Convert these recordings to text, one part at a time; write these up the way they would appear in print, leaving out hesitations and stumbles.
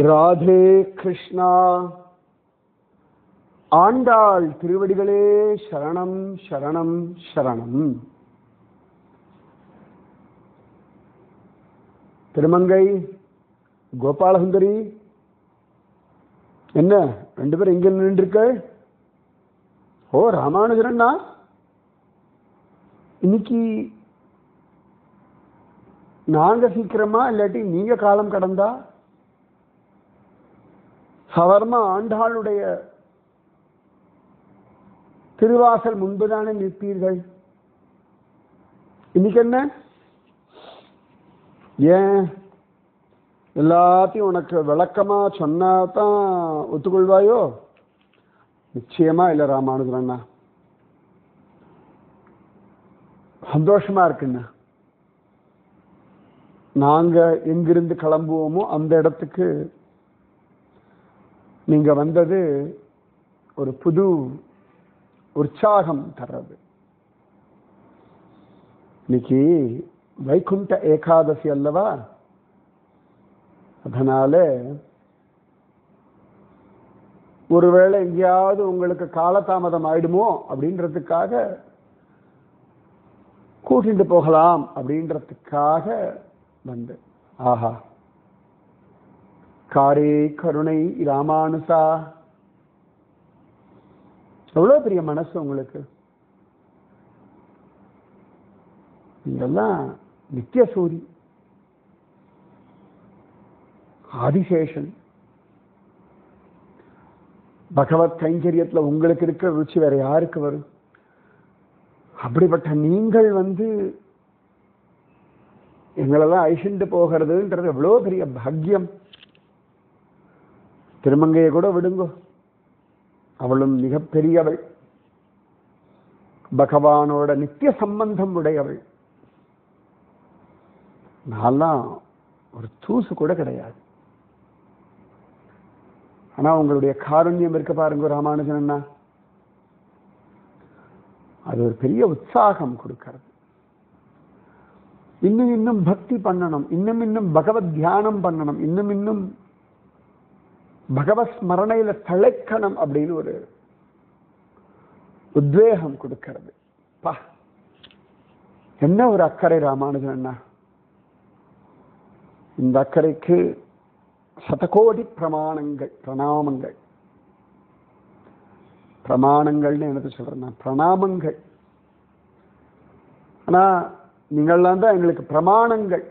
ராதே கிருஷ்ணா. ஆண்டாள் திருவடிகளே சரணம் சரணம் சரணம். திருமங்கை கோபாலசுந்தரி, என்ன ரெண்டு பேரும் எங்க நின்றுருக்க? ஓ ராமானுஜரண்ணா, இன்னைக்கு நாங்க சீக்கிரமா இல்லாட்டி நீங்க காலம் கடந்தா? சாதாரணமா ஆண்டாளுடைய திருவாசல் முன்புதானே நிற்பீர்கள். இன்னைக்கு என்ன? ஏன் எல்லாத்தையும் உனக்கு விளக்கமா சொன்னாதான் ஒத்துக்கொள்வாயோ? நிச்சயமா இல்லை ராமானுஜரண்ணா, சந்தோஷமா இருக்குண்ணா. நாங்க எங்கிருந்து கிளம்புவோமோ அந்த இடத்துக்கு நீங்க வந்தது ஒரு புது உற்சாகம் தர்றது. இன்னைக்கு வைகுண்ட ஏகாதசி அல்லவா? அதனால ஒருவேளை எங்கேயாவது உங்களுக்கு காலதாமதம் ஆயிடுமோ அப்படின்றதுக்காக கூட்டிட்டு போகலாம் அப்படின்றதுக்காக வந்து. ஆஹா, காரே கருணை ராமானுசா, எவ்வளவு பெரிய மனசு உங்களுக்கு. நீங்கெல்லாம் நித்யசூரி, ஆதிசேஷன். பகவத் கைங்கரியத்துல உங்களுக்கு இருக்கிற ருச்சி வேற யாருக்கு வரும்? அப்படிப்பட்ட நீங்கள் வந்து எங்களெல்லாம் ஐஷண்டு போகிறதுன்றது எவ்வளோ பெரிய பாக்கியம். திருமங்கையை கூட விடுங்கோ, அவளும் மிகப்பெரியவள், பகவானோட நித்திய சம்பந்தம் உடையவள். நான்லாம் ஒரு தூசு கூட கிடையாது. ஆனா உங்களுடைய காருண்யம் இருக்க பாருங்க ராமானுஜன், அது ஒரு பெரிய உற்சாகம் கொடுக்கிறது. இன்னும் இன்னும் பக்தி பண்ணணும், இன்னும் இன்னும் பகவத் தியானம் பண்ணணும், இன்னும் இன்னும் பகவத் ஸ்மரணையில தழைக்கணும் அப்படின்னு ஒரு உத்வேகம் கொடுக்கிறது. பா, என்ன ஒரு அக்கறை ராமானுஜன். இந்த அக்கறைக்கு சதகோடி பிரமாணங்கள், பிரணாமங்கள். பிரமாணங்கள்னு எனக்கு சொல்றேன், பிரணாமங்கள். ஆனா நீங்கள்லாம் தான் எங்களுக்கு பிரமாணங்கள்.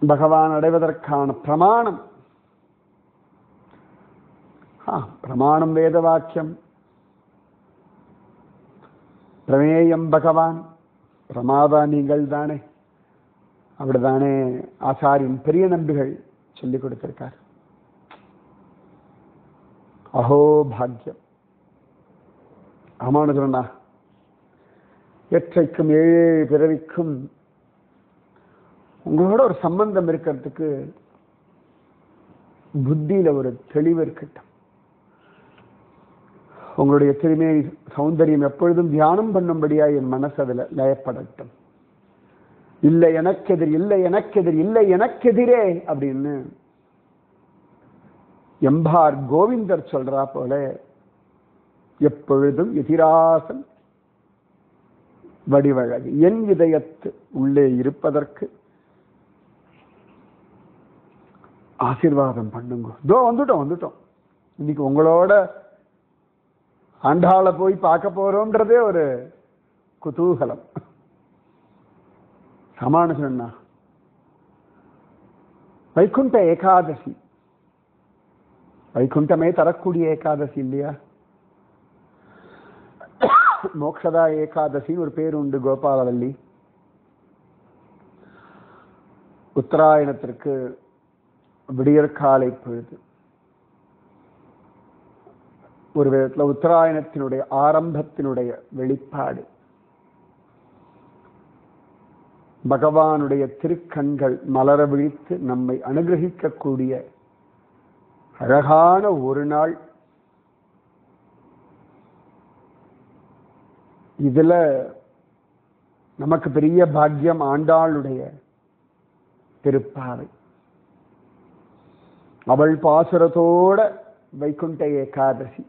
பகவான் அடைவதற்கான பிரமாணம். பிரமாணம் வேத வாக்கியம், பிரமேயம் பகவான், பிரமாதா நீங்கள் தானே. அப்படித்தானே ஆச்சாரியன் பெரிய நம்பிகள் சொல்லிக் கொடுத்திருக்கார். அஹோ பாக்யம். ராமானுஜரண்ணா, எற்றைக்கும் ஏழு பிறவிக்கும் உங்களோட ஒரு சம்பந்தம் இருக்கிறதுக்கு புத்தியில ஒரு தெளிவு இருக்கட்டும். உங்களுடைய திருமேனி சௌந்தரியம் எப்பொழுதும் தியானம் பண்ணும்படியா என் மனசு அதில் லயப்படட்டும். இல்லை எனக்கெதிர், இல்லை எனக்கெதிர், இல்லை எனக்கெதிரே அப்படின்னு எம்பார் கோவிந்தர் சொல்றா போல, எப்பொழுதும் எதிராசன் வடிவழகு என் இதயத்து உள்ளே இருப்பதற்கு ஆசீர்வாதம் பண்ணுங்க. இதோ வந்துட்டோம். இன்னைக்கு உங்களோட ஆண்டாளை போய் பார்க்க போறோம்ன்றதே ஒரு குதூகலம். ராமானுஜன், வைகுண்ட ஏகாதசி, வைகுண்டமே தரக்கூடிய ஏகாதசி இல்லையா? மோக்ஷதா ஏகாதசின்னு ஒரு பேர் உண்டு கோபாலவல்லி. உத்தராயணத்திற்கு விடியற்காலை பொழுது, ஒரு விதத்தில் உத்தராயணத்தினுடைய ஆரம்பத்தினுடைய வெளிப்பாடு. பகவானுடைய திருக்கண்கள் மலர விழித்து நம்மை அனுகிரகிக்கக்கூடிய அழகான ஒரு நாள். இதுல நமக்கு பெரிய பாக்கியம் ஆண்டாளுடைய திருப்பாவை. அவள் பாசுரத்தோட வைகுண்ட ஏகாதசி.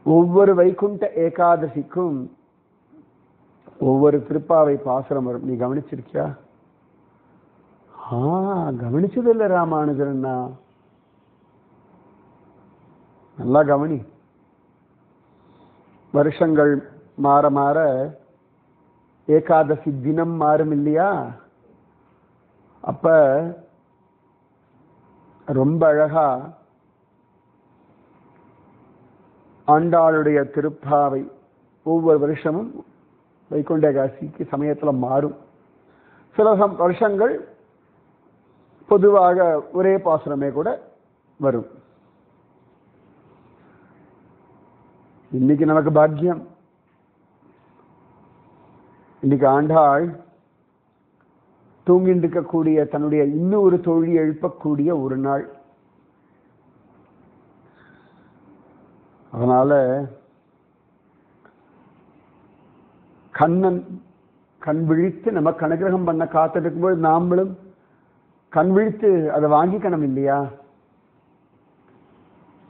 ஒவ்வொரு வைகுண்ட ஏகாதசிக்கும் ஒவ்வொரு திருப்பாவை பாசுரம் வரும். நீ கவனிச்சிருக்கியா? கவனிச்சது இல்லை ராமானுஜரண்ணா. நல்லா கவனி. வருஷங்கள் மாற மாற ஏகாதசி தினம் மாறும் இல்லையா? அப்ப ரொம்ப அழகா ஆண்டாளுடைய திருப்பாவை ஒவ்வொரு வருஷமும் வைகுண்ட ஏகாதசிக்கு சமயத்துல மாறும். சில வருஷங்கள் பொதுவாக ஒரே பாசுரமே கூட வரும். இன்னைக்கு நமக்கு பாக்கியம். இன்னைக்கு ஆண்டாள் தூங்கிட்டு இருக்கக்கூடிய தன்னுடைய இன்னொரு தோழி எழுப்பக்கூடிய ஒரு நாள். அதனால கண்ணன் கண் விழித்து நமக்கு அனுகிரகம் பண்ண காத்திருக்கும்போது நாமளும் கண் விழித்து அதை வாங்கிக்கணும் இல்லையா?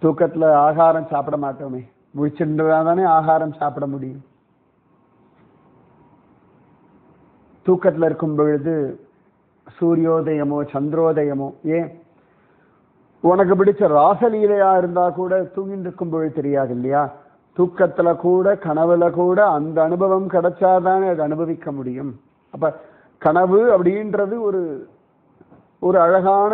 தூக்கத்துல ஆகாரம் சாப்பிட மாட்டோமே, முழிச்சுட்டாதானே ஆகாரம் சாப்பிட முடியும். தூக்கத்துல இருக்கும் பொழுது சூரியோதயமோ சந்திரோதயமோ, ஏன் உனக்கு பிடிச்ச ராசலீலையா இருந்தா கூட தூங்கிட்டு இருக்கும் பொழுது தெரியாது இல்லையா? தூக்கத்துல கூட கனவுல கூட அந்த அனுபவம் கிடைச்சாதானே அதை அனுபவிக்க முடியும். அப்ப கனவு அப்படின்றது ஒரு ஒரு அழகான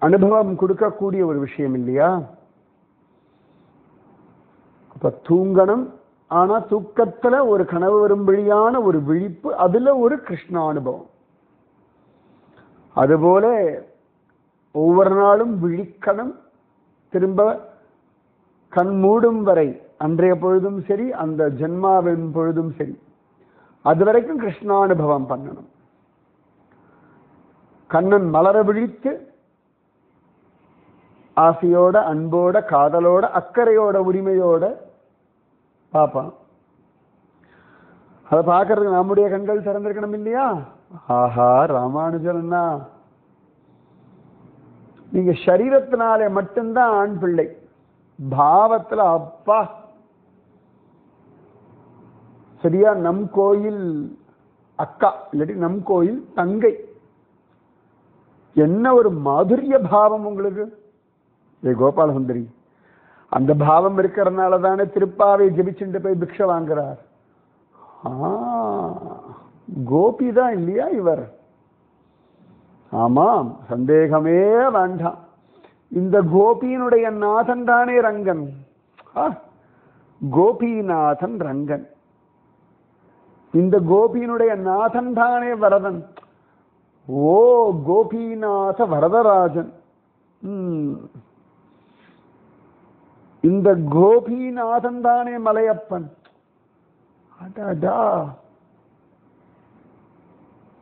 அனுபவம் கொடுக்கக்கூடிய ஒரு விஷயம் இல்லையா? அப்ப தூங்கணும். ஆனா தூக்கத்துல ஒரு கனவு வரும்படியான ஒரு விழிப்பு, அதுல ஒரு கிருஷ்ணானுபவம். அதுபோல ஒவ்வொரு நாளும் விழிக்கணும். திரும்ப கண் மூடும் வரை, அன்றைய பொழுதும் சரி அந்த ஜென்மாவின் பொழுதும் சரி, அது வரைக்கும் கிருஷ்ணானுபவம் பண்ணணும். கண்ணன் மலர விழித்து ஆசையோட அன்போட காதலோட அக்கறையோட உரிமையோட பார்ப்பான். அதை பார்க்கறதுக்கு நம்முடைய கண்கள் திறந்திருக்கணும் இல்லையா? ஆஹா ராமானுஜன்னா, நீங்க சரீரத்தினாலே மட்டும்தான் ஆண் பிள்ளை, பாவத்துல அப்பா சரியா நம் கோயில் அக்கா இல்லாட்டி நம் கோயில் தங்கை. என்ன ஒரு மாதுரிய பாவம் உங்களுக்கு! ஏ கோபாலசுந்தரி, அந்த பாவம் இருக்கிறதுனால தானே திருப்பாவை ஜெபிச்சுட்டு போய் பிக்ஷை வாங்குறார். கோபி தான் இல்லையா இவர்? ஆமாம், சந்தேகமே வேண்டாம். இந்த கோபியினுடைய நாதன் தானே ரங்கன். கோபிநாதன் ரங்கன். இந்த கோபியினுடைய நாதன் தானே வரதன். ஓ கோபிநாத வரதராஜன். இந்த கோபிநாதன் தானே மலையப்பன்.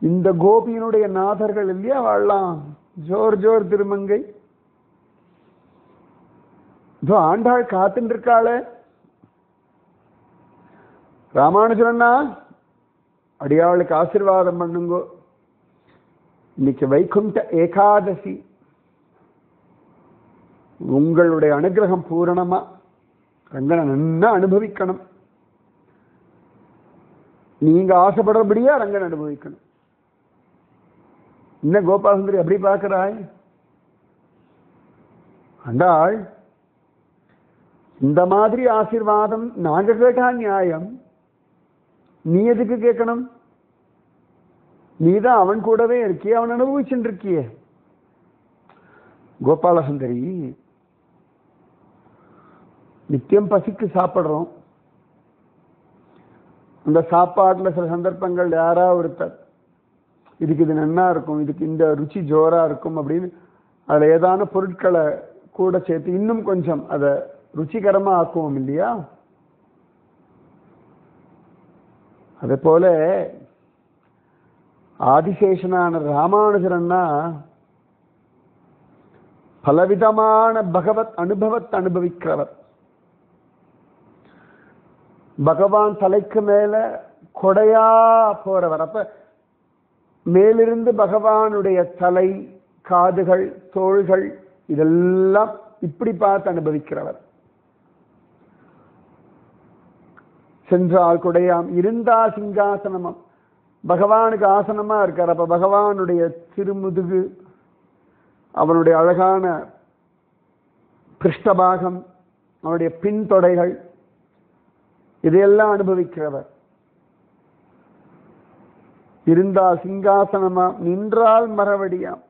இந்த கோபியினுடைய நாதர்கள் இல்லையா வாழலாம். ஜோர் ஜோர் திருமங்கை. ஆண்டாள் காத்துட்டு இருக்காளே. ராமானுஜரண்ணா, அடியாளுக்கு ஆசீர்வாதம் பண்ணுங்கோ. இன்னைக்கு வைகுண்ட ஏகாதசி. உங்களுடைய அனுகிரகம் பூரணமா ரங்கனை நன்னா அனுபவிக்கணும். நீங்க ஆசைப்படுறபடியா ரங்கன் அனுபவிக்கணும். என்ன கோபாலசுந்தரி அப்படி பார்க்கிறாய்? ஆண்டாள், இந்த மாதிரி ஆசீர்வாதம் நாங்க கேட்டா நியாயம், நீ எதுக்கு கேட்கணும்? நீதான் அவன் கூடவே இருக்கியே, அவன் அனுபவிச்சுட்டு இருக்கியே. கோபாலசுந்தரி, நித்தியம் பசிக்கு சாப்பிடுறோம். அந்த சாப்பாட்டுல சில சந்தர்ப்பங்கள் யாரா ஒருத்தர் இதுக்கு இது நன்னா இருக்கும், இதுக்கு இந்த ருச்சி ஜோரா இருக்கும் அப்படின்னு அதுல ஏதான பொருட்களை கூட சேர்த்து இன்னும் கொஞ்சம் அதை ருச்சிகரமா ஆக்குவோம் இல்லையா? அதே போல ஆதிசேஷனான ராமானுஜரன்னா பலவிதமான பகவத் அனுபவத்தை அனுபவிக்கிறவர். பகவான் தலைக்கு மேல கொடையா போறவர். அப்ப மேலிருந்து பகவானுடைய தலை, காதுகள், தோள்கள் இதெல்லாம் இப்படி பார்த்து அனுபவிக்கிறவர். சென்றால் குடையாம், இருந்தா சிங்காசனமாம். பகவானுக்கு ஆசனமா இருக்கார். அப்ப பகவானுடைய திருமுதுகு, அவனுடைய அழகான பிருஷ்டபாகம், அவனுடைய பின்தொடைகள் இதையெல்லாம் அனுபவிக்கிறவர். இருந்தால் சிங்காசனமா, நின்றால் மரவடியாம்.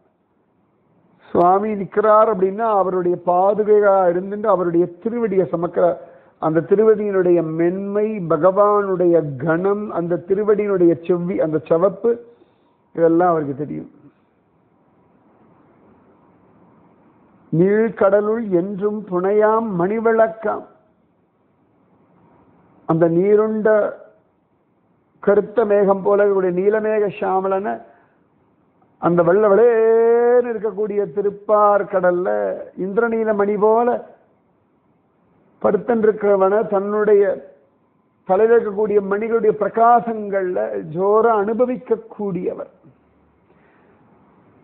சுவாமி நிற்கிறார் அப்படின்னா அவருடைய பாதுகையா இருந்துட்டு அவருடைய திருவடியை சமக்கிறார். அந்த திருவடியினுடைய மென்மை, பகவானுடைய கணம், அந்த திருவடியினுடைய செவ்வி, அந்த சிவப்பு, இதெல்லாம் அவருக்கு தெரியும். நீழ்கடலுள் என்றும் புனையாம் மணிவிளக்காம். அந்த நீருண்ட கருத்த மேகம் போல நீலமேக சாமலன அந்த வெள்ள வெளேன்னு இருக்கக்கூடிய திருப்பார் கடல்ல இந்திரநீல மணி போல படுத்திருக்கிறவன தன்னுடைய தலையில் இருக்கக்கூடிய மணிகளுடைய பிரகாசங்கள்ல ஜோர அனுபவிக்கக்கூடியவர்.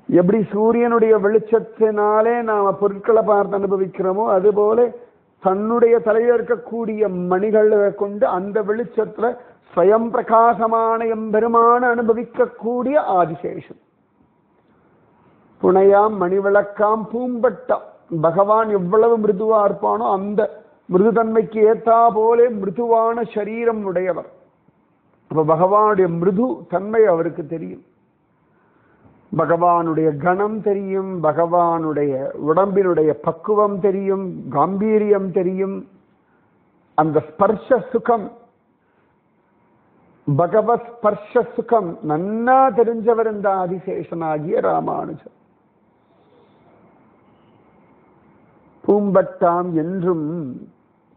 எப்படி சூரியனுடைய வெளிச்சத்தினாலே நாம பொருட்களை பார்த்து அனுபவிக்கிறோமோ அதுபோல தன்னுடைய தலையில் இருக்கக்கூடிய மணிகளை கொண்டு அந்த வெளிச்சத்துல ஸ்வயம் பிரகாசமான எம்பெருமான அனுபவிக்கக்கூடிய ஆதிசேஷன். புனையாம் மணிவிளக்காம் பூம்பட்டாம். பகவான் எவ்வளவு மிருதுவா இருப்பானோ அந்த மிருதுதன்மைக்கு ஏத்தா போலே மிருதுவான சரீரம் உடையவர். அப்ப பகவானுடைய மிருது தன்மை அவருக்கு தெரியும், பகவானுடைய கணம் தெரியும், பகவானுடைய உடம்பினுடைய பக்குவம் தெரியும், காம்பீரியம் தெரியும். அந்த ஸ்பர்ஷ சுகம், பகவத் ஸ்பர்ஷ சுகம் நன்னா தெரிஞ்சவர் இந்த ஆதிசேஷனாகிய ராமானுஜர். பூம்பட்டாம் என்றும்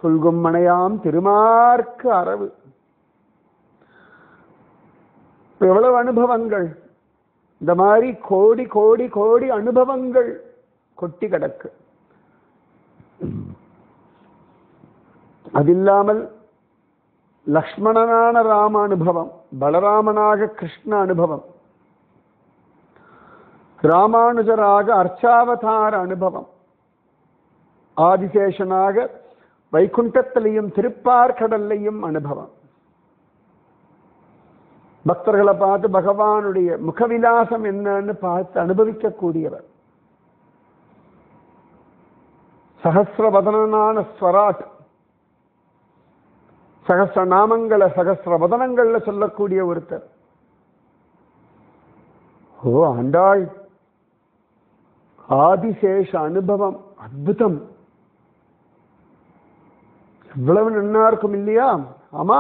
புல்கும் மனையாம் திருமார்க்கு அரவு. எவ்வளவு அனுபவங்கள்! இந்த மாதிரி கோடி கோடி கோடி அனுபவங்கள் கொட்டி கிடக்கு. அதில்லாமல் லக்ஷ்மணனான ராம அனுபவம், பலராமனாக கிருஷ்ண அனுபவம், ராமானுஜராக அர்ச்சாவதார அனுபவம், ஆதிசேஷனாக வைகுண்டத்திலையும் திருப்பார்கடல்லையும் அனுபவம். பக்தர்களை பார்த்து பகவானுடைய முகவிலாசம் என்னன்னு பார்த்து அனுபவிக்கக்கூடியவர். சகசிரவதனான ஸ்வராட், சகசிர நாமங்களை சகசிர வதனங்கள்ல சொல்லக்கூடிய ஒருத்தர். ஓ ஆண்டாள், ஆதிசேஷ அனுபவம் அற்புதம். எவ்வளவு நன்னா இருக்கும் இல்லையா? ஆமா,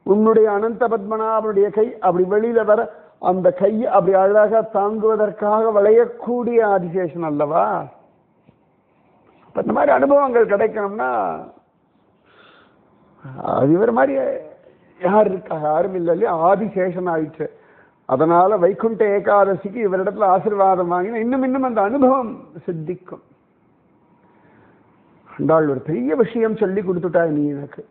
உன்னுடைய அனந்த பத்மநாபனுடைய கை அப்படி வெளியில வர அந்த கையை அப்படி அழகாக தாங்குவதற்காக வளையக்கூடிய ஆதிசேஷன் அல்லவா? இந்த மாதிரி அனுபவங்கள் கிடைக்கணும்னா அது இவர் மாதிரி யார் இருக்கா? யாரும் இல்லை இல்லையா? ஆதிசேஷன் ஆயிடுச்சு. அதனால வைகுண்ட ஏகாதசிக்கு இவரிடத்துல ஆசீர்வாதம் வாங்கினா இன்னும் இன்னும் அந்த அனுபவம் சித்திக்கும். அண்டாள் ஒரு பெரிய விஷயம் சொல்லி கொடுத்துட்டா நீ எனக்கு.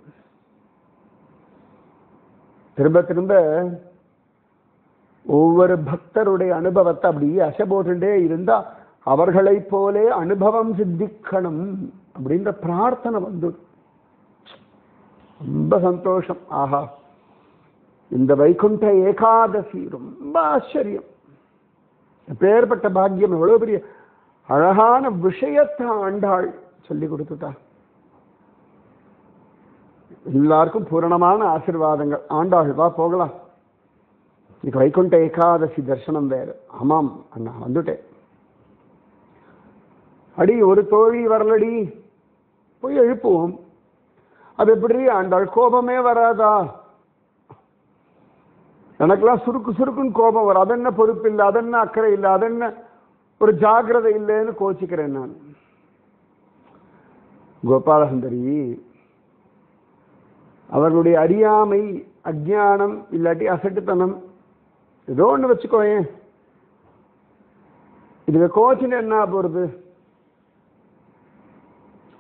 திரும்ப திரும்ப ஒவ்வொரு பக்தருடைய அனுபவத்தை அப்படியே அசை போட்டுட்டே இருந்தா அவர்களை போலே அனுபவம் சித்திக்கணும் அப்படின்ற பிரார்த்தனை வந்து ரொம்ப சந்தோஷம். ஆஹா, இந்த வைகுண்ட ஏகாதசி ரொம்ப ஆச்சரியம். பேர்பட்ட பாக்கியம், எவ்வளவு பெரிய அழகான விஷயத்தை ஆண்டாள் சொல்லி கொடுத்துட்டா. எல்லாருக்கும் பூரணமான ஆசீர்வாதங்கள். ஆண்டாள் வா போகலாம், இன்னைக்கு வைகுண்ட ஏகாதசி தரிசனம் வேறு. ஆமாம் அண்ணா வந்துட்டேன். அடி ஒரு தோழி வரலடி, போய் எழுப்புவோம். அது எப்படி ஆண்டாள்? கோபமே வராதா? எனக்கெல்லாம் சுருக்கு சுருக்குன்னு கோபம் வரும். அதென்ன பொறுப்பு இல்லை, அதென்ன அக்கறை இல்லை, அதென்ன ஒரு ஜாக்கிரதை இல்லைன்னு கோச்சிக்கிறேன் நான். கோபாலசுந்தரி அவர்களுடைய அறியாமை, அஜ்ஞானம், இல்லாட்டி அசட்டுத்தனம் ஏதோ ஒன்று வச்சுக்கோயேன். இதுக்கு கோச்சின்னு என்ன போறது?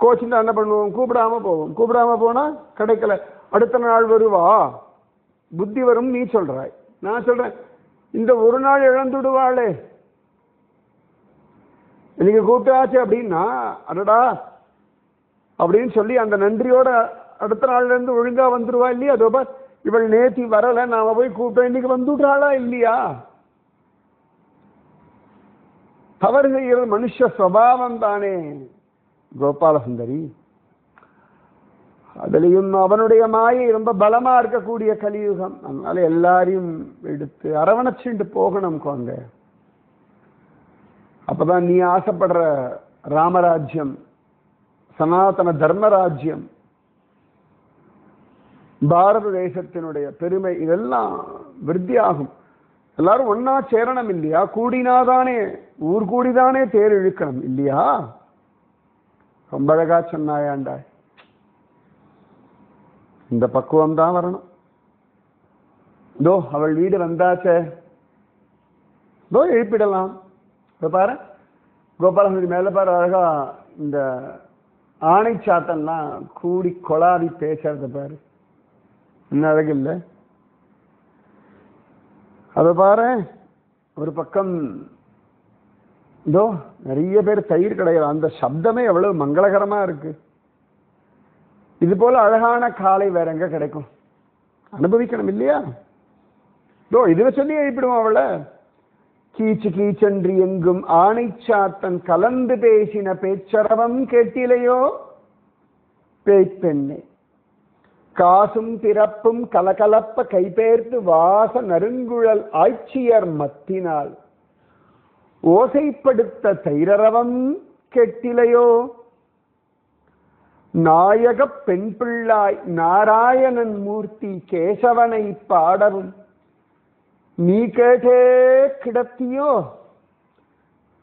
கோச்சின்னு என்ன பண்ணுவோம்? கூப்பிடாம போவோம். கூப்பிடாம போனா கிடைக்கல, அடுத்த நாள் வருவா, புத்தி வரும் நீ சொல்றாய். நான் சொல்றேன் இந்த ஒரு நாள் இழந்துடுவாளே. இன்னைக்கு கூப்பிட்டாச்சு அப்படின்னா அடடா அப்படின்னு சொல்லி அந்த நன்றியோட அடுத்த நாள்ல இருந்து ஒழுங்கா வந்துருவா இல்லையா? அதோ இவள் நேத்தி வரல, நாம போய் கூப்பிட்டோம், இன்னைக்கு வந்துட்டாளா இல்லையா? தவறு செய்கிற மனுஷ சுபாவம் தானே கோபாலசுந்தரி. அதுலயும் அவனுடைய மாயை ரொம்ப பலமா இருக்கக்கூடிய கலியுகம். அதனால எல்லாரையும் எடுத்து அரவணைச்சுட்டு போகணும் குழந்தை. அப்பதான் நீ ஆசைப்படுற ராமராஜ்யம், சனாதன தர்மராஜ்யம், பாரத தேசத்தினுடைய பெருமை இதெல்லாம் விருத்தியாகும். எல்லாரும் ஒன்னா சேரணம் இல்லையா? கூடினாதானே ஊர் கூடிதானே தேர் இழுக்கணும் இல்லையா? ரொம்ப அழகா சொன்னாயாண்டா. இந்த பக்குவம் தான் வரணும். இதோ அவள் வீடு வந்தாச்சே, இதோ எழுப்பிடலாம். பாரு கோபாலசுந்தரி மேல பாரு அழகா இந்த ஆணை சாத்தன்லாம் கூடி கொளாவி பேசுறத பாரு, இன்னும் அழகு இல்லை? அதை பாரு. ஒரு பக்கம் இதோ நிறைய பேர் தயிர் கிடையாது, அந்த சப்தமே எவ்வளவு மங்களகரமா இருக்கு. இது போல அழகான காலை வேற எங்க கிடைக்கும்? அனுபவிக்கணும் இல்லையா? இதோ இதுல சொல்லி எழுப்பிடுவோம் அவளை. கீச்சு கீச்சென்று எங்கும் ஆணை சாத்தன் கலந்து பேசின பேச்சரவம் கேட்டிலையோ பேய்ப்பெண்ணே, காசும் பிறப்பும் கலகலப்ப கைபேர்த்து வாச நறுங்குழல் ஆட்சியர் மத்தினால் ஓசைப்படுத்த தைரரவம் கெட்டிலையோ, நாயக பெண் பிள்ளாய் நாராயணன் மூர்த்தி கேசவனை பாடவும் நீ கேட்டே கிடத்தியோ,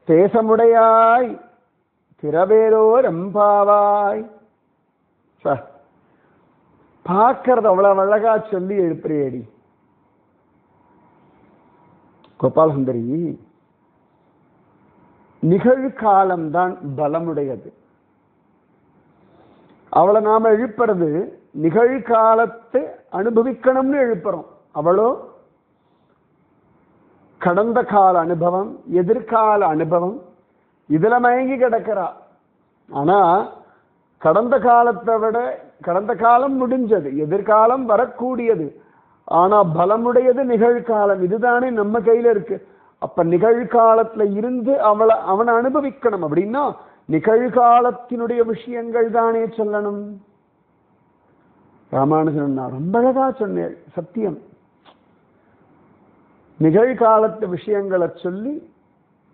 தேசமுடையாய் திரவேலோ ரம்பாவாய். பார்க்கறது அவ்வளவு அழகா சொல்லி எழுப்புறியடி கோபாலசுந்தரி. நிகழ்காலம்தான் பலமுடையது. அவளை நாம எழுப்புறது நிகழ்காலத்தை அனுபவிக்கணும்னு எழுப்புறோம். அவளோ கடந்த கால அனுபவம், எதிர்கால அனுபவம் இதுல மயங்கி கிடக்கிறா. ஆனா கடந்த காலத்தை விட கடந்த காலம் முடிஞ்சது, எதிர்காலம் வரக்கூடியது. ஆனா பலமுடையது நிகழ்காலம். இதுதானே நம்ம கையில இருக்கு. அப்ப நிகழ்காலத்துல இருந்து அவனை அனுபவிக்கணும் அப்படின்னா நிகழ்காலத்தினுடைய விஷயங்கள் தானே சொல்லணும். ராமானுஜன் ரொம்ப அழகா சொன்னேன், சத்தியம். நிகழ்காலத்து விஷயங்களை சொல்லி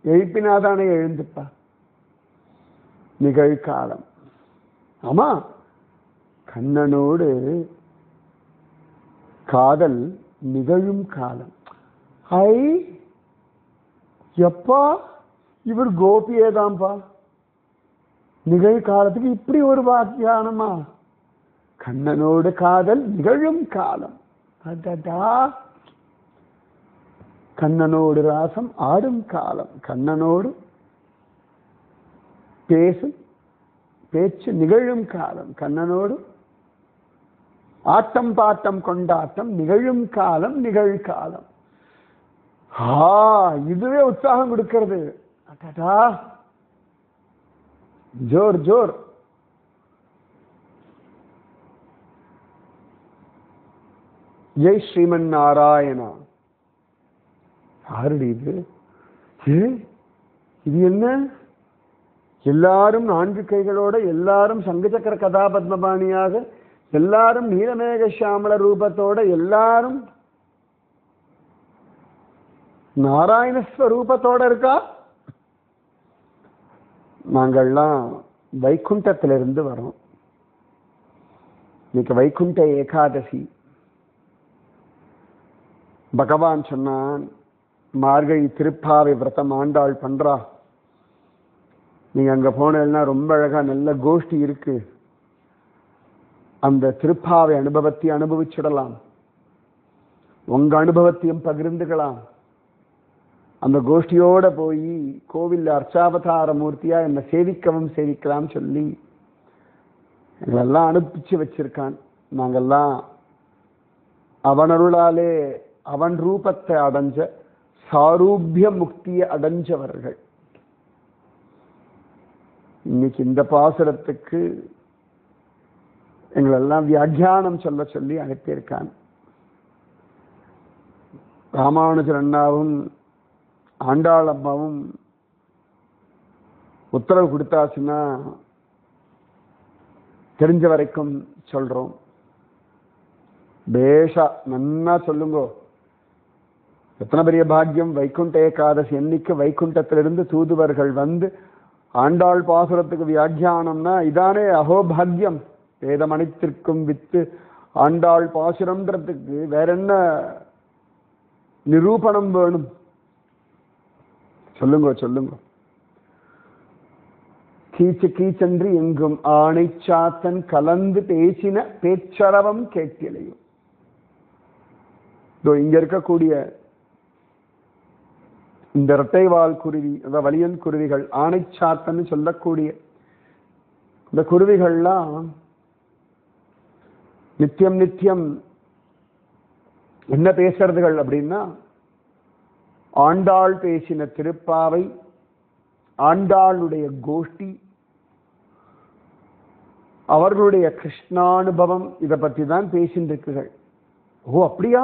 எழுப்பினாதானே எழுந்துப்பா. நிகழ்காலம். ஆமா, கண்ணனோடு காதல் நிகழும் காலம். ஐ எப்பா இவர் கோபியேதான்பா. நிகழ்காலத்துக்கு இப்படி ஒரு வாக்கியானமா? கண்ணனோடு காதல் நிகழும் காலம். அதடா, கண்ணனோடு ராசம் ஆடும் காலம், கண்ணனோடு பேசும் பேச்சு நிகழும் காலம், கண்ணனோடு ஆட்டம் பாட்டம் கொண்டாட்டம் நிகழும் காலம், நிகழ்காலம். இதுவே உற்சாகம் கொடுக்கிறது. அடடா, ஜோர் ஜோர். ஜெய் ஸ்ரீமன் நாராயணா. யாருடைய இது? இது என்ன? எல்லாரும் 4 கைகளோட, எல்லாரும் சங்கச்சக்கர கதாபத்மபாணியாக, எல்லாரும் நீலமேக சாமள ரூபத்தோட, எல்லாரும் நாராயணஸ்வரூபத்தோட இருக்கா. நாங்கள்லாம் வைகுண்டத்திலிருந்து வரோம். இன்னைக்கு வைகுண்ட ஏகாதசி. பகவான் சொன்னான், மார்கழி திருப்பாவை விரதம் ஆண்டாள் பண்றா. நீங்க அங்க போனா ரொம்ப அழகா நல்ல கோஷ்டி இருக்கு. அந்த திருப்பாவை அனுபவத்தை அனுபவிச்சுடலாம். உங்க அனுபவத்தையும் பகிர்ந்துக்கலாம். அந்த கோஷ்டியோட போய் கோவில் அர்ச்சாவதார மூர்த்தியா என்ன சேவிக்கவும் சேவிக்கலாம் சொல்லி எங்களெல்லாம் அனுப்பிச்சு வச்சிருக்கான். நாங்கெல்லாம் அவனருளாலே அவன் ரூபத்தை அடைஞ்ச சாரூபிய முக்தியை அடைஞ்சவர்கள். இன்னைக்கு இந்த பாசுரத்துக்கு எங்களெல்லாம் வியாக்கியானம் சொல்ல சொல்லி அனுப்பியிருக்காங்க. ராமானுஜர் அண்ணாவும் ஆண்டாள் அம்மாவும் உத்தரவு கொடுத்தாச்சுன்னா தெரிஞ்ச வரைக்கும் சொல்றோம். பேஷா நன்னா சொல்லுங்கோ. எத்தனை பெரிய பாக்கியம்! வைகுண்ட ஏகாதசி என்னைக்கு வைகுண்டத்திலிருந்து தூதுவர்கள் வந்து ஆண்டாள் பாசுரத்துக்கு வியாக்கியானம்னா இதானே அகோபாகியம். வேதம் அனைத்திற்கும் வித்து ஆண்டாள் பாசுரம்ன்றதுக்கு வேற என்ன நிரூபணம் வேணும்? சொல்லுங்க சொல்லுங்க. கீச்சு கீச்சென்று எங்கும் ஆணை சாத்தன் கலந்து பேசின பேச்சரவம் கேட்கலையும். இங்க இருக்கக்கூடிய இந்த இரட்டைவால் குருவி, வலியன் குருவிகள், ஆணை சாத்தன்னு சொல்லக்கூடிய இந்த குருவிகள்லாம் நித்தியம் நித்தியம் என்ன பேசுறதுகள் அப்படின்னா, ஆண்டாள் பேசின திருப்பாவை, ஆண்டாளுடைய கோஷ்டி, அவர்களுடைய கிருஷ்ணானுபவம், இதை பற்றி தான் பேசிட்டு இருக்குகள். ஓ அப்படியா?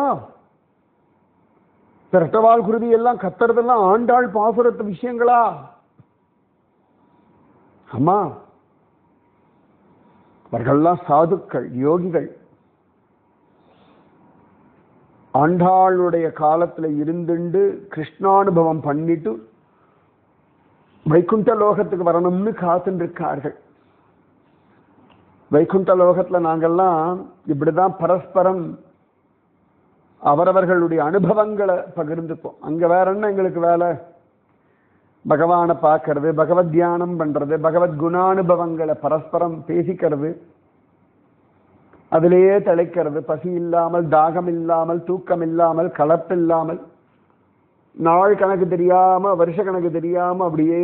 இரட்டவால் குருவி எல்லாம் கத்துறதெல்லாம் ஆண்டாள் பாசுரத்து விஷயங்களா? அம்மா, அவர்கள்லாம் சாதுக்கள், யோகிகள். ஆண்டாளுடைய காலத்துல இருந்துண்டு கிருஷ்ணானுபவம் பண்ணிட்டு வைகுண்ட லோகத்துக்கு வரணும்னு காத்துட்டு இருக்கார்கள். வைகுண்ட லோகத்துல நாங்கெல்லாம் இப்படிதான் பரஸ்பரம் அவரவர்களுடைய அனுபவங்களை பகிர்ந்துப்போம். அங்க வேற என்ன எங்களுக்கு வேலை? பகவானை பார்க்கறது, பகவத் தியானம் பண்றது, பகவத் குணானுபவங்களை பரஸ்பரம் பேசிக்கிறது, அதிலேயே திளைக்கிறது. பசி இல்லாமல், தாகம் இல்லாமல், தூக்கம் இல்லாமல், கலப்பில்லாமல், நாள் கணக்கு தெரியாம, வருஷ கணக்கு தெரியாம அப்படியே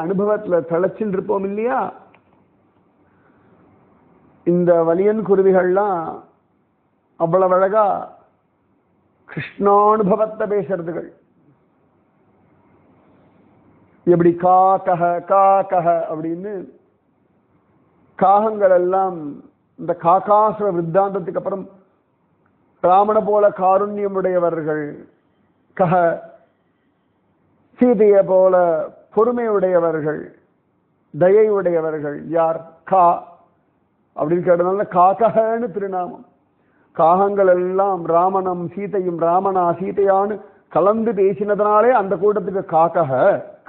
அனுபவத்துல திளைச்சுட்டு இருப்போம் இல்லையா? இந்த வலியன் குருவிகள்லாம் அவ்வளவு அழகா கிருஷ்ணானுபவத்தை பேசுறதுகள். எப்படி காக்கக காக்கக அப்படின்னு காகங்கள் எல்லாம் இந்த காக்காசுர விருத்தாந்தத்துக்கு அப்புறம் ராமனை போல காருண்யம் உடையவர்கள், கக சீதையை போல பொறுமை உடையவர்கள், தயை உடையவர்கள் யார்? கா அப்படின்னு கேட்டதுனால காக்ககன்னு திருநாமம். காகங்கள் எல்லாம் ராமனும் சீதையும், ராமனா சீதையான்னு கலந்து பேசினதுனாலே அந்த கூட்டத்துக்கு காக்கக,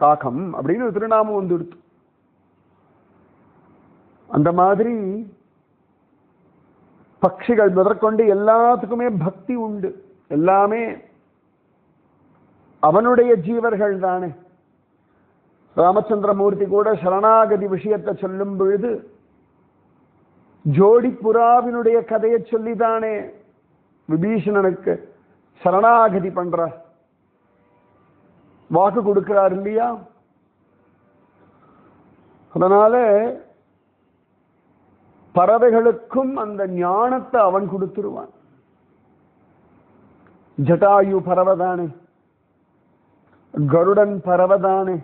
காகம் அப்படின்னு திருநாமம் வந்துடுத்து. அந்த மாதிரி பட்சிகள் முதற்கொண்டு எல்லாத்துக்குமே பக்தி உண்டு. எல்லாமே அவனுடைய ஜீவர்கள் தானே. ராமச்சந்திரமூர்த்தி கூட சரணாகதி விஷயத்தை சொல்லும் பொழுது ஜோடி புறாவினுடைய கதையை சொல்லிதானே விபீஷணனுக்கு சரணாகதி பண்றார், வாக்கு கொடுக்கிறார் இல்லையா? அதனால பறவைகளுக்கும் அந்த ஞானத்தை அவன் கொடுத்துருவான். ஜட்டாயு பறவைதானே, கருடன் பறவைதானே,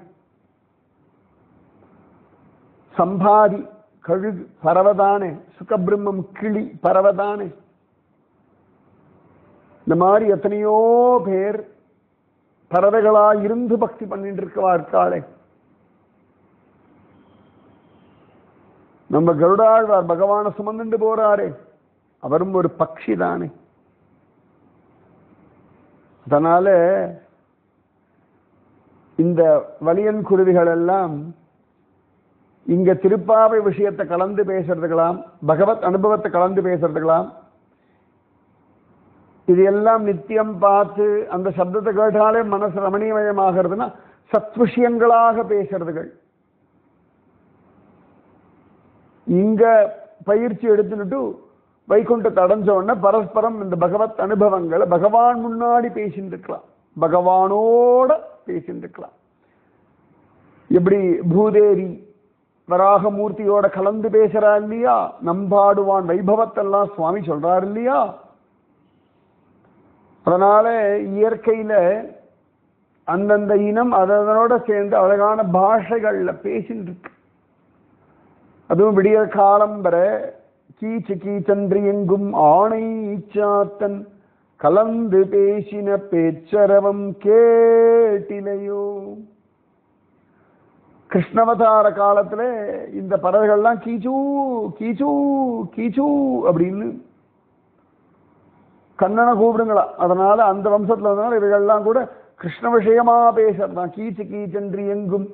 சம்பாதி கழுகு பறவைதானே, சுகபிரம்மம் கிளி பறவைதானே. இந்த மாதிரி எத்தனையோ பேர் பறவைகளா இருந்து பக்தி பண்ணிட்டு இருக்கவார்காளே. நம்ம கருடாழ்வார் பகவானை சுமந்துட்டு போறாரே, அவரும் ஒரு பக்ஷி தானே. அதனால இந்த வலியன் குருவிகள் எல்லாம் இங்க திருப்பாவை விஷயத்தை கலந்து பேசுறதுக்கலாம், பகவத் அனுபவத்தை கலந்து பேசுறதுக்கலாம். இது எல்லாம் நித்தியம் பார்த்து அந்த சப்தத்தை கேட்டாலே மனசு ரமணீயமயமாகிறதுனா சத் விஷயங்களாக பேசுறதுகள். இங்க பயிற்சி எடுத்துட்டு வைகுண்டத்தை அடைஞ்ச உடனே பரஸ்பரம் இந்த பகவத் அனுபவங்களை பகவான் முன்னாடி பேசிட்டு இருக்கலாம், பகவானோட பேசிட்டு இருக்கலாம். எப்படி பூதேவி வராகமூர்த்தியோட கலந்து பேசுறா இல்லையா? நம்பாடுவான் வைபவத்தெல்லாம் சுவாமி சொல்றாரு இல்லையா? அதனால இயற்கையில அந்தந்த இனம் அதனோட சேர்ந்து அழகான பாஷைகள்ல பேசிட்டு இருக்கு. அதுவும் விடிய காலம் வர கீச்சு கீச்சன்று எங்கும் ஆணை ஈச்சாத்தன் கலந்து பேசின பேச்சரவம் கேட்டிலையோ. கிருஷ்ணவதார காலத்துல இந்த பறவைகள்லாம் கீச்சூ கீச்சூ கீச்சூ அப்படின்னு கண்ணனை கூப்பிடுங்களா. அதனால அந்த வம்சத்துல வந்தனால இவைகள்லாம் கூட கிருஷ்ண விஷயமா பேசுறதான். கீச்சு கீச்சென்று எங்கும்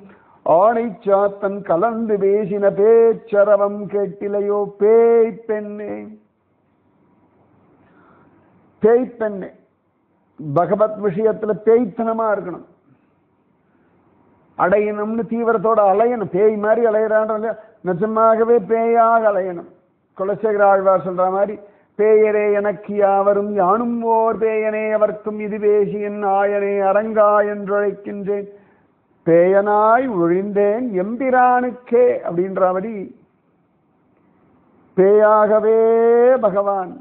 ஆணை சாத்தன் கலந்து பேசின பேச்சரவம் கேட்டிலையோ. பேய் பெண்ணே பேய் பெண்ணே, பகவத் விஷயத்துல பேய்த்தனமா இருக்கணும். அடையணும்னு தீவிரத்தோட அலையணும். பேய் மாதிரி அலையிறான்ற நிஜமாகவே பேயாக அலையணும். குலசேகர ஆழ்வார் சொல்ற மாதிரி பேயரே எனக்கு யாவரும் யானும் ஓர் பேயனே அவர்க்கும் இது பேசியின் ஆயனே அரங்கா என்றழைக்கின்றேன் பேயனாய் ஒழிந்தேன் எம்பிரானுக்கே அப்படின்ற மாதிரி பேயாகவே பகவான்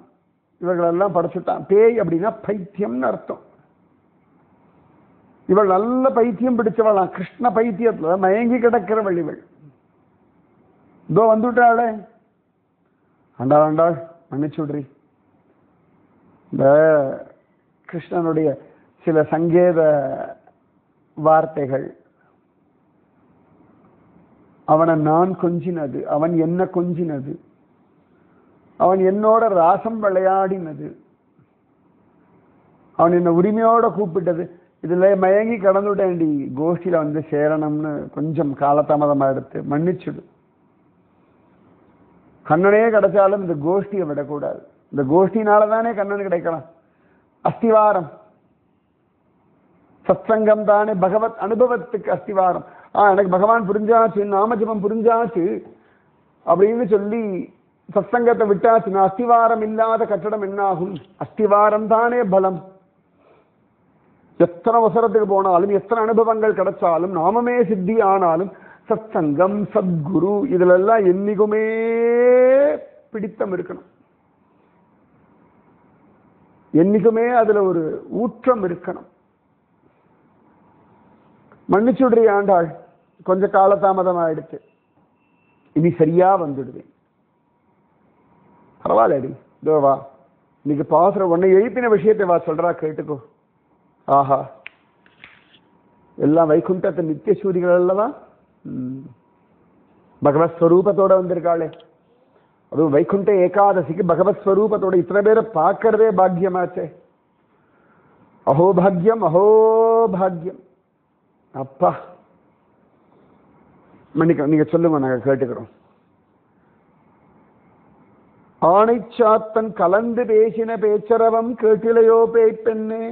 இவர்களெல்லாம் படைச்சுட்டான். பேய் அப்படின்னா பைத்தியம்னு அர்த்தம். இவள் நல்ல பைத்தியம் பிடிச்சவளாம். கிருஷ்ண பைத்தியத்துல மயங்கி கிடக்கிற வழிவள். இதோ வந்துட்டாளே. ஆண்டாள் ஆண்டாள் மன்னிச்சுடுறி. இந்த கிருஷ்ணனுடைய சில சங்கேத வார்த்தைகள், அவனை நான் கொஞ்சினது, அவன் என்ன கொஞ்சினது, அவன் என்னோட ராசம் விளையாடினது, அவன் என்ன உரிமையோட கூப்பிட்டது, இதுல மயங்கி கடந்துட்டேன்டி. கோஷ்டியில வந்து சேரணும்னு கொஞ்சம் காலதாமதமா எடுத்து மன்னிச்சுடு. கண்ணனே கிடைச்சாலும் இந்த கோஷ்டியை விடக்கூடாது. இந்த கோஷ்டினாலதானே கண்ணன் கிடைக்கலாம். அஸ்திவாரம் சத்சங்கம் தானே பகவத் அனுபவத்துக்கு அஸ்திவாரம். எனக்கு பகவான் புரிஞ்சாச்சு, நாமஜபம் புரிஞ்சாச்சு அப்படின்னு சொல்லி சத்சங்கத்தை விட்டாச்சுன்னா அஸ்திவாரம் இல்லாத கட்டடம் என்ன ஆகும்? அஸ்திவாரம் தானே பலம். எத்தனை அவசரத்துக்கு போனாலும் எத்தனை அனுபவங்கள் கிடைச்சாலும் நாமமே சித்தி ஆனாலும் சத்சங்கம் சத்குரு இதுல எல்லாம் என்னைக்குமே பிடித்தம் இருக்கணும். என்னைக்குமே அதுல ஒரு ஊற்றம் இருக்கணும். மன்னிச்சுடுறி ஆண்டாள், கொஞ்ச காலதாமதம் ஆயிடுச்சு, இனி சரியா வந்துடுவேன். பரவாயில்லடி, இதோ வா, இன்னைக்கு பாசுற உன்னை எழுப்பின விஷயத்தை வா சொல்றா, கேட்டுக்கோ. ஆஹா, எல்லாம் வைகுண்டத்தை நித்திய சூரிகள் அல்லவா. பகவத் ஸ்வரூபத்தோட வந்திருக்காளே, அதுவும் வைகுண்ட ஏகாதசிக்கு பகவத் ஸ்வரூபத்தோட இத்தனை பேரை பார்க்கறதே பாக்கியமாச்சே. அஹோபாகியம் அஹோபாகியம். அப்பா மன்னிக்க, நீங்க சொல்லுங்க, நாங்க கேட்டுக்கிறோம். ஆணை சாத்தன் கலந்து பேசின பேச்சரவம் கேட்டிலையோ பேய் பெண்ணே.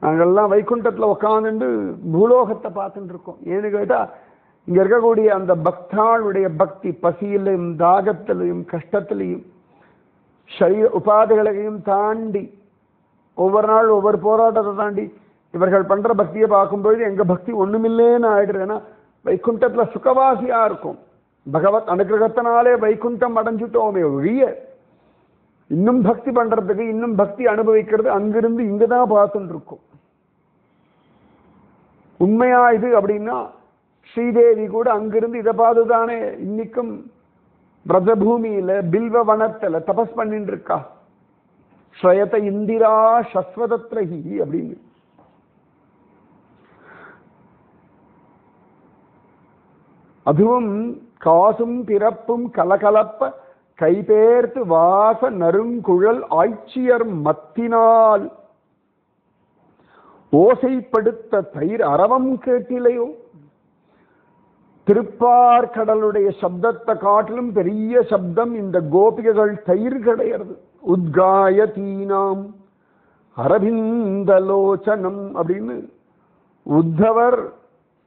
நாங்கள்லாம் வைகுண்டத்துல உட்காந்துட்டு பூலோகத்தை பார்த்துட்டு இருக்கோம். ஏன்னு கேட்டா இங்க இருக்கக்கூடிய அந்த பக்தாளுடைய பக்தி பசியிலையும் தாகத்திலையும் கஷ்டத்திலையும் சரீர உபாதைகளையும் தாண்டி ஒவ்வொரு நாள் ஒவ்வொரு போராட்டத்தை தாண்டி இவர்கள் பண்ற பக்தியை பார்க்கும்பொழுது எங்க பக்தி ஒண்ணுமில்லேன்னு ஆயிடுது. ஏன்னா வைகுண்டத்துல சுகவாசியா இருக்கும். பகவத் அனுகிரகத்தினாலே வைகுண்டம் அடைஞ்சுட்டோமே ஒழிய இன்னும் பக்தி பண்றதுக்கு, இன்னும் பக்தி அனுபவிக்கிறது அங்கிருந்து இங்கதான் பார்த்துட்டு இருக்கும். உண்மையா இது அப்படின்னா ஸ்ரீதேவி கூட அங்கிருந்து இதை பார்த்துதானே இன்னைக்கும் பிரஜபூமியில பில்வ வனத்துல தபஸ் பண்ணிட்டு இருக்கா. ஸ்ரயத இந்திரா சஸ்வதத்ரஹி அப்படின்னு. அதுவும் காசும் பிறப்பும் கலகலப்ப கைபேர்த்து வாச நறுங்குழல் ஆய்ச்சியர் மத்தினால் ஓசைப்படுத்த தயிர் அரவம் கேட்டிலையோ. திருப்பார்கடலுடைய சப்தத்தை காட்டிலும் பெரிய சப்தம் இந்த கோபிகைகள் தயிர் கிடையாது. உத்காய தீனாம் அரவிந்தலோச்சனம் அப்படின்னு உத்தவர்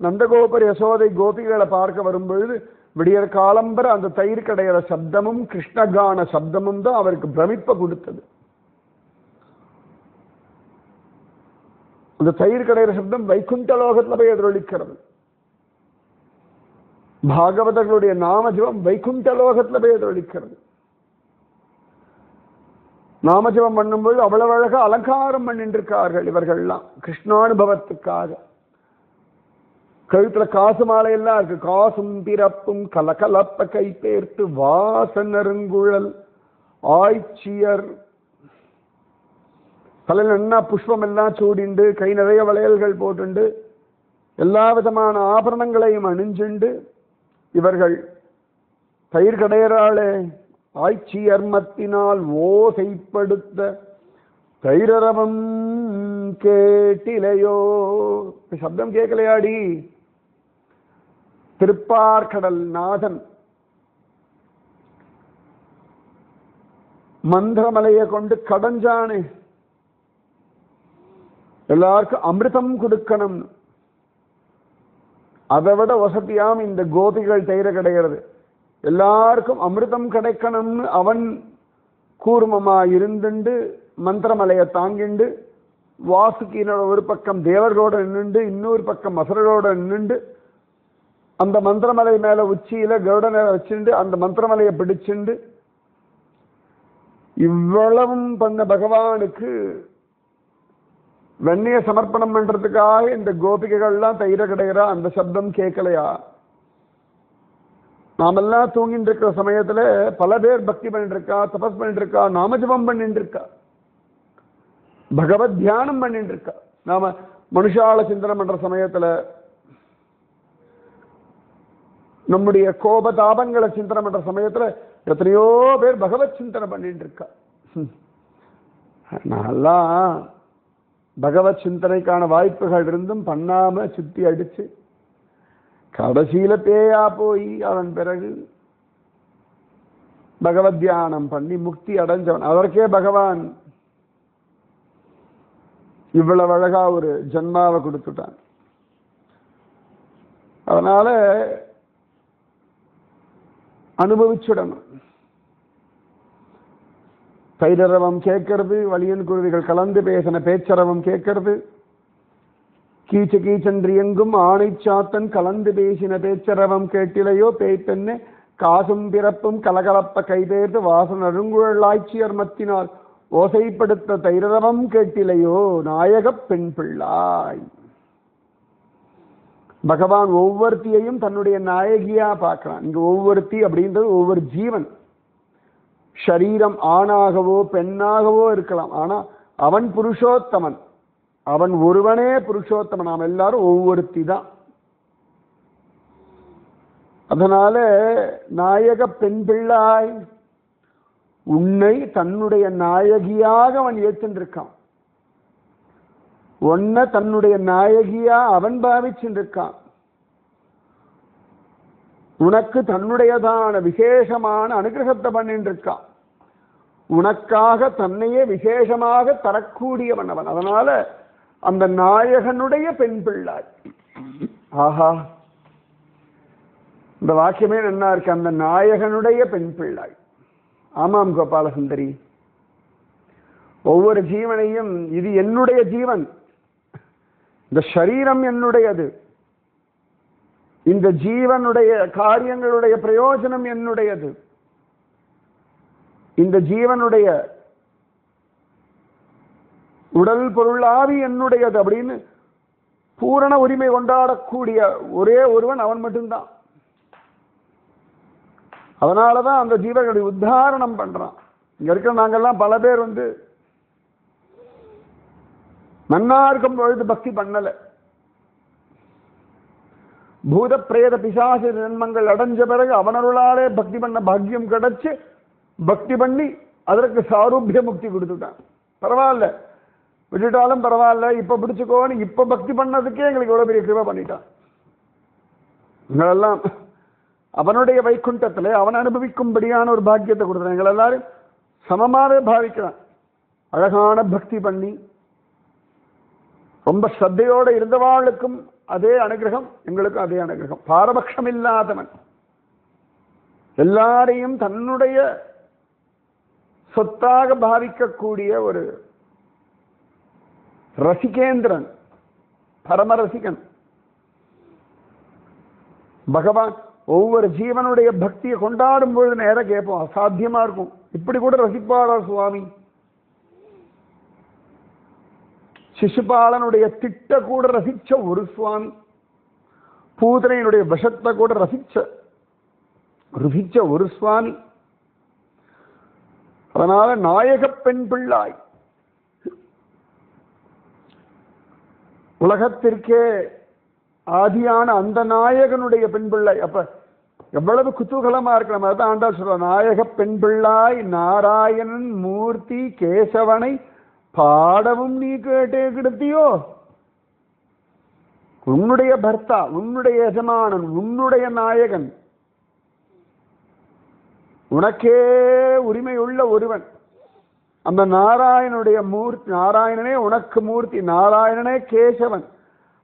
நந்தகோபர் யசோதை கோபிகளை பார்க்க வரும்பொழுது விடியற் காலம்பர அந்த தயிர் கடையிற சப்தமும் கிருஷ்ணகான சப்தமும் தான் அவருக்கு பிரமிப்பை கொடுத்தது. அந்த தயிர் கடையிற சப்தம் வைகுண்ட லோகத்துல போய் எதிரொலிக்கிறது. பாகவதர்களுடைய நாமஜபம் வைகுண்ட லோகத்துல போய் எதிரொலிக்கிறது. நாமஜபம் பண்ணும்போது அவ்வளவு அழகா அலங்காரம் பண்ணிட்டு இருக்கார்கள் இவர்கள்லாம் கிருஷ்ணானுபவத்துக்காக. கழுத்துல காசு மாலையெல்லாம் இருக்கு. காசும் பிறப்பும் கலகலப்ப கை பேர்த்து வாசனருங்குழல் ஆய்ச்சியர். தலையில் என்ன புஷ்பம் எல்லாம் சூடிண்டு, கை நிறைய வளையல்கள் போட்டுண்டு, எல்லா விதமான ஆபரணங்களையும் அணிஞ்சுண்டு இவர்கள் தயிர் கடையறாளே ஆய்ச்சியர்மத்தினால் ஓசைப்படுத்த தைரரவம் கேட்டிலையோ. சப்தம் கேட்கலையாடி? திருப்பார்கடல் நாதன் மந்திரமலையை கொண்டு கடஞ்சானே, எல்லாருக்கும் அமிர்தம் கொடுக்கணும். அதை விட வசதியாம் இந்த கோபிகள் தயிர கிடைக்கிறது. எல்லாருக்கும் அமிர்தம் கிடைக்கணும்னு அவன் கூர்மமா இருந்துண்டு மந்திரமலையை தாங்கிண்டு வாசுகினோட ஒரு பக்கம் தேவர்களோட நின்றுண்டு இன்னொரு பக்கம் அசுரரோட நின்றுண்டு அந்த மந்திரமலை மேல உச்சியில கருடனை வச்சுண்டு அந்த மந்திரமலையை பிடிச்சுண்டு இவ்வளவும் பண்ண பகவானுக்கு வெண்ணைய சமர்ப்பணம் பண்றதுக்காக இந்த கோபிகைகள்லாம் தயிர கிடைக்கிறா. அந்த சப்தம் கேட்கலையா? நாமெல்லாம் தூங்கிட்டு இருக்கிற சமயத்துல பல பேர் பக்தி பண்ணிட்டு இருக்கா, தபஸ் பண்ணிட்டு இருக்கா, நாமஜபம் பண்ணிட்டு இருக்கா, பகவத் தியானம் பண்ணிட்டு இருக்கா. நாம மனுஷால சிந்தனை பண்ற சமயத்துல நம்முடைய கோபதாபங்களை சிந்தனை பண்ற சமயத்துல எத்தனையோ பேர் பகவத் சிந்தனை பண்ணிட்டு இருக்கா. நான்லாம் பகவத் சிந்தனைக்கான வாய்ப்புகள் இருந்தும் பண்ணாம சுத்தி அடிச்சு கடைசியில பேயா போய் அவன் பிறகு பகவத் தியானம் பண்ணி முக்தி அடைஞ்சவன். அதற்கே பகவான் இவ்வளவு அழகா ஒரு ஜன்மாவை கொடுத்துட்டான். அதனால அனுபவிச்சுடணும். தைரரவம் கேட்கறது, வலியன் குருவிகள் கலந்து பேசின பேச்சரவம் கேட்கறது, கீச்ச கீச்சென்று எங்கும் ஆணை சாத்தன் கலந்து பேசின பேச்சரவம் கேட்டிலையோ பேய்ப்பெண்ணே காசும் பிறப்பும் கலகலப்ப கைதேர்த்து வாசன் அருங்குழலாய்ச்சியர் மத்தினால் ஓசைப்படுத்த தைரரவம் கேட்டிலையோ நாயக பெண் பிள்ளாய். பகவான் ஒவ்வொருத்தியையும் தன்னுடைய நாயகியா பார்க்கிறான். இங்க ஒவ்வொருத்தி அப்படின்றது ஒவ்வொரு ஜீவன். ஷரீரம் ஆணாகவோ பெண்ணாகவோ இருக்கலாம், ஆனா அவன் புருஷோத்தமன், அவன் ஒருவனே புருஷோத்தமன். நாம் எல்லாரும் ஒவ்வொருத்தி தான். அதனால நாயக பெண் பிள்ளாய் உன்னை தன்னுடைய நாயகியாக அவன் ஏற்றிருக்கான். உன்னை தன்னுடைய நாயகியா அவன் பாவிச்சிருக்கான். உனக்கு தன்னுடையதான விசேஷமான அனுகிரகத்தை பண்ணிட்டு இருக்கான். உனக்காக தன்னையே விசேஷமாக தரக்கூடியவன் அவன். அதனால அந்த நாயகனுடைய பெண் பிள்ளாய். ஆஹா, இந்த வாக்கியமே நல்லா இருக்கு. அந்த நாயகனுடைய பெண் பிள்ளாய். ஆமாம் கோபாலசுந்தரி, ஒவ்வொரு ஜீவனையும் இது என்னுடைய ஜீவன், இந்த சரீரம் என்னுடையது, இந்த ஜீவனுடைய காரியங்களுடைய பிரயோஜனம் என்னுடையது, இந்த ஜீவனுடைய உடல் பொருளாவி என்னுடையது அப்படின்னு பூரண உரிமை கொண்டாடக்கூடிய ஒரே ஒருவன் அவன் மட்டும்தான். அதனாலதான் அந்த ஜீவர்களை உத்தாரணம் பண்றான். இங்க இருக்கிற நாங்கெல்லாம் பல பேர் நன்னா இருக்கும் பொழுது பக்தி பண்ணல. பூத பிரேத பிசாசு ஜென்மங்கள் அடைஞ்ச பிறகு அவனருளாலே பக்தி பண்ண பாக்கியம் கிடைச்சு பக்தி பண்ணி அதற்கு சாரூபிய முக்தி கொடுத்துட்டான். பரவாயில்ல, விட்டுட்டாலும் பரவாயில்ல, இப்ப பிடிச்சுக்கோன்னு இப்ப பக்தி பண்ணதுக்கே எங்களுக்கு எவ்வளவு பெரிய கிருபை பண்ணிட்டான். எங்களெல்லாம் அவனுடைய வைகுண்டத்திலே அவன் அனுபவிக்கும்படியான ஒரு பாக்கியத்தை கொடுத்தான். எங்கள் எல்லாரும் சமமாவே பாவிக்கிறான். அழகான பக்தி பண்ணி ரொம்ப ஸ்ரத்தையோடு இருந்தவாளுக்கும் அதே அனுகிரகம், எங்களுக்கும் அதே அனுகிரகம். பாரபட்சம் இல்லாதவன், எல்லாரையும் தன்னுடைய சொத்தாக பாவிக்கக்கூடிய ஒரு ரசிகேந்திரன், பரமரசிகன் பகவான். ஒவ்வொரு ஜீவனுடைய பக்தியை கொண்டாடும் பொழுது நேரம் கேட்போம், அசாத்தியமா இருக்கும். இப்படி கூட ரசிப்பாரா சுவாமி சிசுபாலனுடைய திட்ட கூட ரசிச்ச ஒரு சுவாமி, பூதனையினுடைய விஷத்தை கூட ருசிச்ச ஒரு சுவாமி. அதனால நாயக பெண் பிள்ளாய், உலகத்திற்கே ஆதியான அந்த நாயகனுடைய பெண் பிள்ளை. அப்ப எவ்வளவு குதூகலமா இருக்கிற மாதிரி தான் ஆண்டாள் சொல்ற, நாயக பெண் பிள்ளாய் நாராயணன் மூர்த்தி கேசவனை பாடவும் நீ கேட்டே கிடத்தியோ. உன்னுடைய பர்த்தா, உன்னுடைய எஜமானன், உன்னுடைய நாயகன், உனக்கே உரிமையுள்ள ஒருவன், அந்த நாராயணனுடைய மூர்த்தி, நாராயணனே உனக்கு மூர்த்தி, நாராயணனே கேசவன்,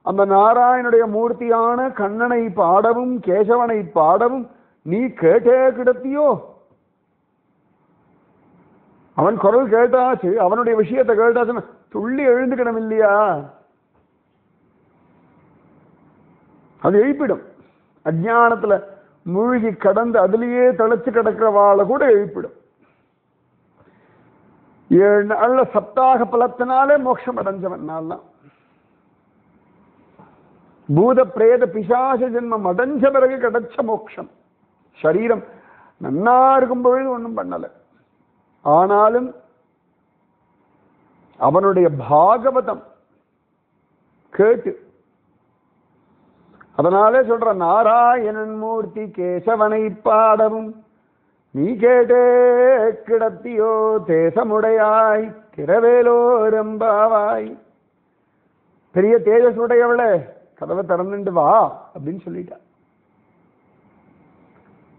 அந்த நாராயணனுடைய மூர்த்தியான கண்ணனை பாடவும் கேசவனை பாடவும் நீ கேட்டே கிடத்தியோ. அவன் குரல் கேட்டாச்சு, அவனுடைய விஷயத்தை கேட்டாச்சுன்னா துள்ளி எழுந்துக்கணும் இல்லையா? அது எழுப்பிடும். அஜானத்துல மூழ்கி கடந்து அதிலேயே தழைச்சு கிடக்கிறவாளை கூட எழுப்பிடும். 7 நாள்ல சப்தாக பலத்தினாலே மோட்சம் அடைஞ்சவன் நான்லாம். பூத பிரேத பிசாச ஜென்மம் அடைஞ்ச பிறகு கிடைச்ச மோட்சம். சரீரம் நன்னா இருக்கும் பொழுது ஒன்றும் பண்ணல. ஆனாலும் அவனுடைய பாகவதம் கேட்டு, அதனாலே சொல்ற நாராயணன் மூர்த்தி கேசவனை பாடவும் நீ கேட்டே கிடத்தியோ தேசமுடையாய் திரவேலோரம்பாவாய். பெரிய தேஜஸ் உடையவளே, கதவை திறந்துட்டு வா அப்படின்னு சொல்லிட்டா.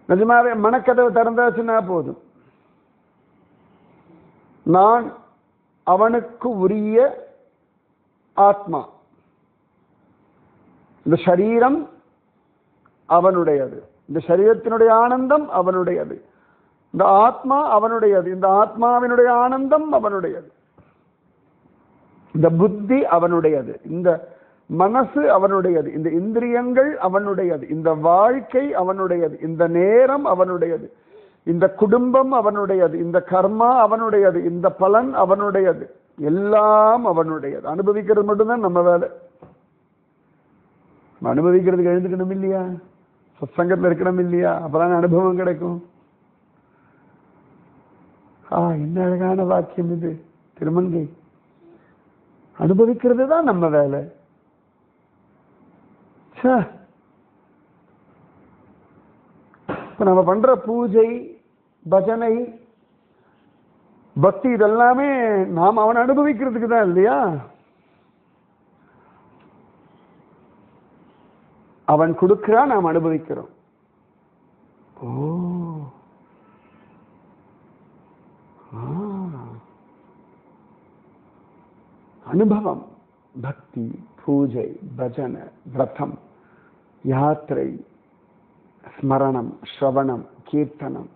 நிஜமாவே மனக்கதவை திறந்தாச்சுன்னா போதும், நான் அவனுக்கு உரிய ஆத்மா, இந்த சரீரம் அவனுடையது, இந்த சரீரத்தினுடைய ஆனந்தம் அவனுடையது, இந்த ஆத்மா அவனுடையது, இந்த ஆத்மாவினுடைய ஆனந்தம் அவனுடையது, இந்த புத்தி அவனுடையது, இந்த மனசு அவனுடையது, இந்த இந்திரியங்கள் அவனுடையது, இந்த வாழ்க்கை அவனுடையது, இந்த நேரம் அவனுடையது, இந்த குடும்பம் அவனுடையது, இந்த கர்மா அவனுடையது, இந்த பலன் அவனுடையது, எல்லாம் அவனுடையது. அனுபவிக்கிறது மட்டும்தான் நம்ம வேலை. அனுபவிக்கிறதுக்கு எழுந்துக்கணும் இல்லையா? சத்சங்கத்தில் இருக்கணும் இல்லையா? அப்பதான் அனுபவம் கிடைக்கும். என்ன அழகான வாக்கியம் இது திருமங்கை. அனுபவிக்கிறது தான் நம்ம வேலை. இப்ப நம்ம பண்ற பூஜை, பஜனை, பக்தி இதெல்லாமே நாம் அவன் அனுபவிக்கிறதுக்கு தான் இல்லையா? அவன் கொடுக்கிறான், நாம் அனுபவிக்கிறோம். அனுபவம், பக்தி, பூஜை, பஜனை, விரதம், யாத்திரை, ஸ்மரணம், ஸ்ரவணம், கீர்த்தனம்.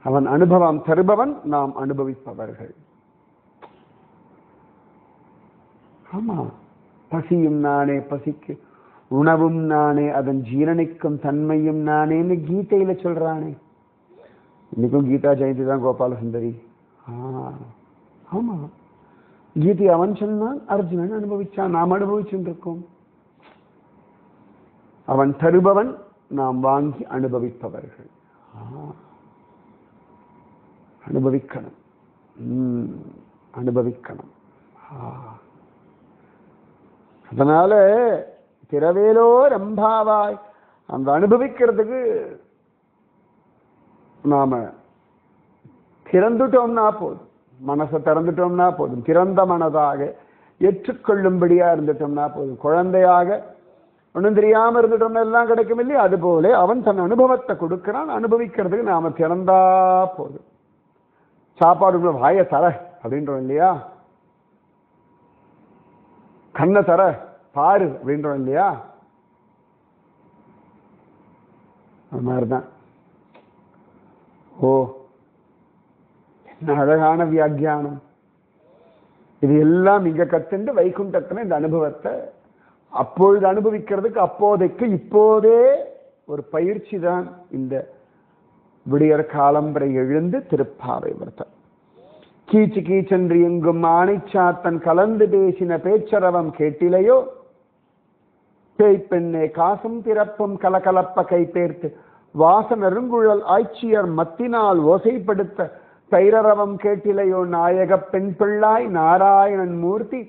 அவன் அனுபவம் தருபவன், நாம் அனுபவிப்பவர்கள். ஆமா, பசியும் நானே, பசிக்கு உணவும் நானே, அதன் ஜீரணிக்கும் தன்மையும் நானேன்னு கீதையில சொல்றானே. இன்னைக்கும் கீதா ஜெயந்தி தான் கோபால சுந்தரி. ஆமா, கீதை அவன் சொன்னான், அர்ஜுனன் அனுபவிச்சான், நாம் அனுபவிச்சுட்டு இருக்கோம். அவன் தருபவன், நாம் வாங்கி அனுபவிப்பவர்கள். அனுபவிக்கணும், அனுபவிக்கணும். அதனால திரவேலோ ரம்பாவாய், அந்த அனுபவிக்கிறதுக்கு நாம திறந்துட்டோம்னா போதும், மனசை திறந்துட்டோம்னா போதும், திறந்த மனதாக ஏற்றுக்கொள்ளும்படியா இருந்துட்டோம்னா போதும். குழந்தையாக ஒன்றும் தெரியாம இருந்துட்டோம்னா எல்லாம் கிடைக்கும் இல்லையா? அது போல அவன் தன் அனுபவத்தை கொடுக்கிறான். அனுபவிக்கிறதுக்கு நாம திறந்தா போதும். சாப்பாடுக்குள்ள வாய தர அப்படின்றோம் இல்லையா? கண்ணை தர பாரு அப்படின்றோம் இல்லையா? அது மாதிரிதான். என்ன அழகான வியாக்கியானம் இது எல்லாம். இங்க கத்துண்டு வைகுண்டத்துல இந்த அனுபவத்தை அப்பொழுது அனுபவிக்கிறதுக்கு அப்போதைக்கு இப்போதே ஒரு பயிற்சி தான் இந்த விடியற் காலம்பரை எழுந்து திருப்பாவை விரதம். கீச்சு கீச்சென்று எங்கும் ஆணைச்சாத்தன் கலந்து பேசின பேச்சரவம் கேட்டிலையோ? பேய்ப்பெண்ணே காசும் பிறப்பும் கலகலப்ப கைப்பேர்த்து வாசனருங்குழல் ஆய்ச்சியர் மத்தினால் ஓசைப்படுத்த தைரரவம் கேட்டிலையோ? நாயக பெண் பிள்ளாய் நாராயணன் மூர்த்தி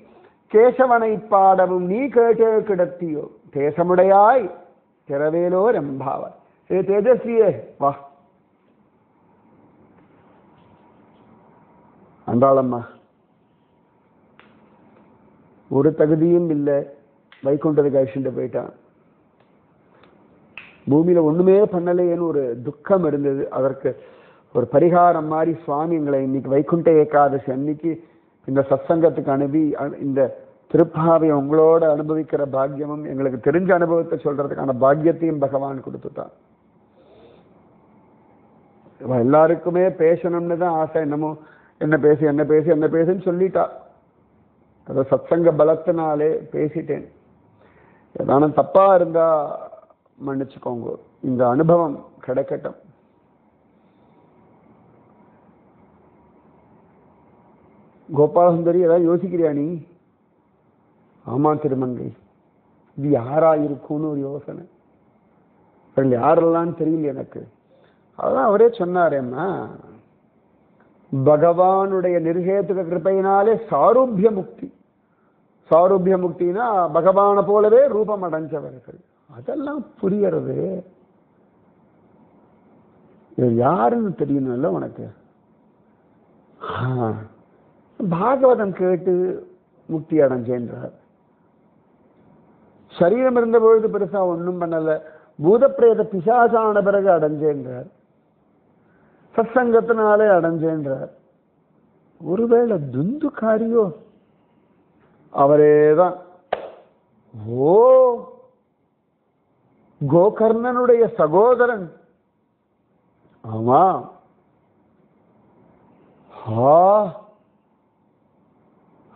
கேசவனை பாடவும் நீ கேட்டே கிடத்தியோ? தேசமுடையாய் திரவேலோ ரெம்பாவர். ஏ தேஜஸ்வியே வா. அன்றாளம்மா ஒரு தகுதியும் இல்லை, வைகுண்டத்துக்கு அழிச்சுட்டு போயிட்டான். பூமியில ஒண்ணுமே பண்ணலையேன்னு ஒரு துக்கம் இருந்தது. அதற்கு ஒரு பரிகாரம் மாதிரி சுவாமி எங்களை இன்னைக்கு வைகுண்ட ஏகாதசி அன்னைக்கு இந்த சத்சங்கத்துக்கு அனுப்பி இந்த திருப்பாவை உங்களோட அனுபவிக்கிற பாக்கியமும் எங்களுக்கு தெரிஞ்ச அனுபவத்தை சொல்றதுக்கான பாக்கியத்தையும் பகவான் கொடுத்துட்டான். எல்லாருக்குமே பேசணும்னு தான் ஆசை. என்னமோ என்ன பேசுன்னு சொல்லிட்டா. அதை சத்சங்க பலத்தினாலே பேசிட்டேன். ஏதானும் தப்பா இருந்தா மன்னிச்சுக்கோங்க. இந்த அனுபவம் கிடைக்கட்டும். கோபாலசுந்தரி ஏதாவது யோசிக்கிறியா நீ? ஆமா திருமங்கை, இது யாரா இருக்கும்னு ஒரு யோசனை. யாரெல்லாம் தெரியல எனக்கு. அதான் அவரே சொன்னாரேம்மா, பகவானுடைய நிர்ஹேதுக கிருபையினாலே சாரூபிய முக்தி. சாரூபிய முக்தினா பகவானை போலவே ரூபம் அடைஞ்சவர்கள். அதெல்லாம் புரியறது. யாருன்னு தெரியணும்ல உனக்கு. பாகவதம் கேட்டு முக்தி அடைஞ்சேன்றார். சரீரம் இருந்த பொழுது பெருசா ஒன்றும் பண்ணல, பூதப்பிரேத பிசாசான பிறகு அடைஞ்சேன்றார். சத்சங்கத்தினாலே அடைஞ்சேன்றார். ஒருவேளை துந்துக்காரியோ? அவரேதான். ஓ, கோகர்ணனுடைய சகோதரன். ஆமா.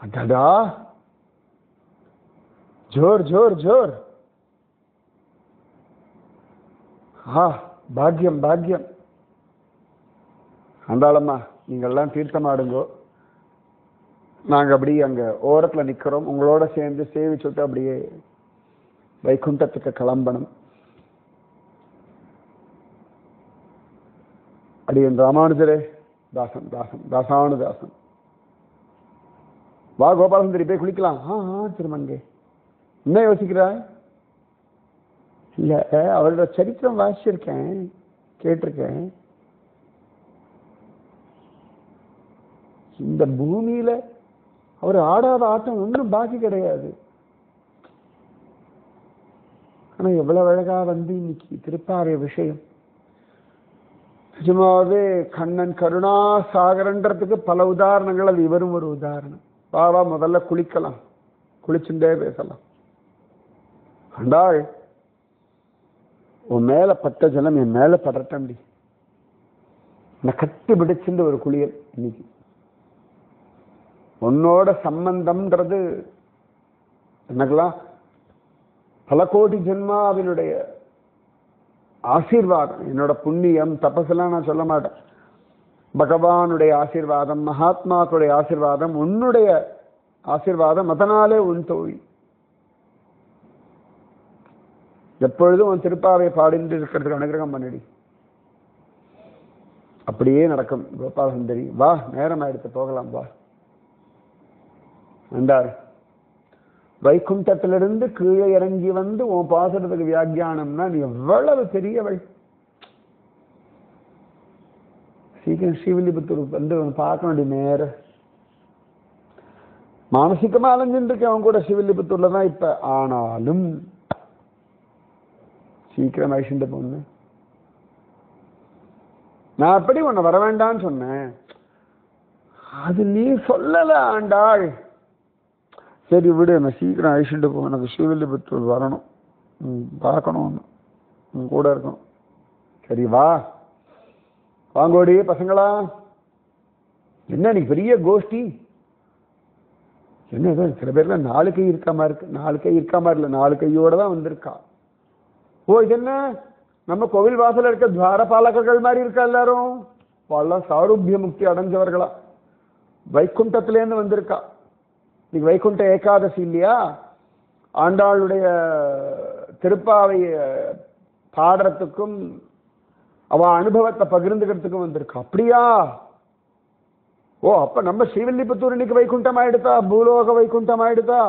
அடடா, ஜோர் ஜோர் ஜோர். பாக்கியம் பாக்கியம். அந்தாளம்மா நீங்கள்லாம் தீர்த்தமாடுங்கோ. நாங்க அப்படி அங்க ஓரத்துல நிக்கிறோம். உங்களோட சேர்ந்து சேவிச்சுட்டு அப்படியே வைகுண்டத்துக்கு கிளம்பணும். அடியன் ராமானுஜரே, தாசன் தாசன் தாசானு தாசன். வா கோபாலசுந்தரி, போய் குளிக்கலாம். திருமங்கை என்ன யோசிக்கிறாய்? இல்ல, அவரோட சரித்திரம் வாசிச்சிருக்கேன், கேட்டிருக்கேன். இந்த பூமியில அவர் ஆடாத ஆட்டம் ஒன்றும் பாக்கி கிடையாது. ஆனா எவ்வளவு அழகா வந்து இன்னைக்கு திருப்பாவை விஷயம். நிஜமாவே கண்ணன் கருணா சாகரன்றதுக்கு பல உதாரணங்கள், அது இவரும் ஒரு உதாரணம். வா முதல்ல குளிக்கலாம், குளிச்சுட்டே பேசலாம். அண்டாள், உன் மேல பட்ட ஜலம் என் மேல படட்டண்டி. நான் கட்டி பிடிச்சுட்டு ஒரு குளியல் இன்னைக்கு. உன்னோட சம்பந்தம்ன்றது எனக்கெல்லாம் பல கோடி ஜென்மாவினுடைய ஆசீர்வாதம். என்னோட புண்ணியம் தபசெல்லாம் நான் சொல்ல மாட்டேன். பகவானுடைய ஆசீர்வாதம், மகாத்மாக்களுடைய ஆசீர்வாதம், உன்னுடைய ஆசீர்வாதம். அதனாலே உன் தோழி எப்பொழுதும் உன் திருப்பாவை பாடிட்டு இருக்கிறதுக்கு அனுகிரகம் பண்ணடி. அப்படியே நடக்கும். கோபாலசுந்தரி வா, நேரம் ஆயிடுத்து, போகலாம் வா. என்றார். வைகுண்டத்திலிருந்து கீழே இறங்கி வந்து உன் பாசுறதுக்கு வியாக்கியானம்னா நீ எவ்வளவு பெரியவள். சீக்கிரம் ஸ்ரீவில்லிபுத்தூர் வந்து பார்க்கணும். நேர மானசிகமா அலைஞ்சுட்டு இருக்கேன் அவன் கூட. ஸ்ரீவில்லிபுத்தூர்ல தான் இப்ப. ஆனாலும் சீக்கிரம் ஐஷண்ட பொண்ணு. நான் எப்படி உன்னை வர வேண்டான்னு சொன்னேன், அது நீ சொல்லல ஆண்டாள். சரி விடு, நான் சீக்கிரம் ஐஷண்ட போ. எனக்கு ஸ்ரீவில்லிபுத்தூர் வரணும், பார்க்கணும், கூட இருக்கணும். சரி வா, வாங்கோடி பசங்களா. என்ன நீ பெரிய கோஷ்டி? என்ன சில பேர்ல 4 கை இருக்க மாதிரி இருக்கு. 4 கை இருக்க மாதிரி இல்லை, 4 கையோட தான் வந்திருக்கா. ஓ, இது என்ன நம்ம கோவில் வாசல இருக்க துவாரபாலகர்கள் மாதிரி இருக்கா எல்லாரும்? பல சாரூபிய முக்தி அடைஞ்சவர்களா. வைகுண்டத்திலேருந்து வந்திருக்கா. இன்னைக்கு வைகுண்ட ஏகாதசி இல்லையா? ஆண்டாளுடைய திருப்பாவை பாடுறதுக்கும் அவ அனுபவத்தை பகிர்ந்துக்கிறதுக்கும் வந்திருக்கா. அப்படியா? ஓ, அப்ப நம்ம ஸ்ரீவில்லிபுத்தூர் இன்னைக்கு வைகுண்டம் ஆயிடுதா? பூலோக வைகுண்டம் ஆயிடுதா?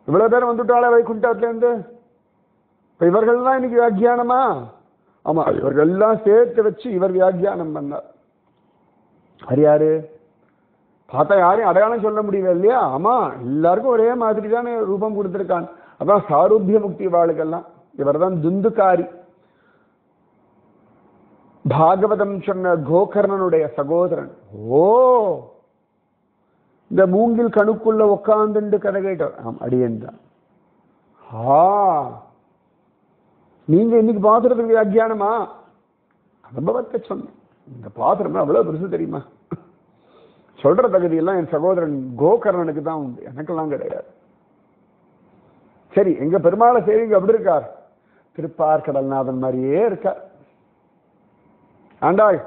இவ்வளவு பேர் வந்துட்டாளே வைகுண்டத்திலேருந்து. இப்ப இவர்கள் தான் இன்னைக்கு வியாக்கியானமா? ஆமா, இவர்கள் எல்லாம் சேர்த்து வச்சு இவர் வியாக்கியானம் பண்ணார். அது யாரு? பார்த்தா யாரையும் அடையாளம் சொல்ல முடியல இல்லையா? ஆமா, எல்லாருக்கும் ஒரே மாதிரி தானே ரூபம் கொடுத்திருக்கான். அதான் சாரூபிய முக்தி வாளுக்கெல்லாம். இவர் தான் துந்துகாரி, பாகவதம் சொன்ன கோகர்ணனுடைய சகோதரன். ஓ, இந்த மூங்கில் கணுக்குள்ள உட்கார்ந்து கதை கேட்டார். அடியன் தான். நீங்க இன்னைக்கு பாசுரத்துக்கு வியாக்கியானமா? அனுபவத்தை சொன்னேன். இந்த பாசுரம் அவ்வளவு பெருசு தெரியுமா? சொல்ற தகுதியெல்லாம் என் சகோதரன் கோகர்ணனுக்கு தான் உண்டு, எனக்கெல்லாம் கிடையாது. சரி, எங்க பெருமாளை சேவிங்க அப்படி இருக்கார். திருப்பார்கடல்நாதன் மாதிரியே இருக்கார். ஆண்டாள்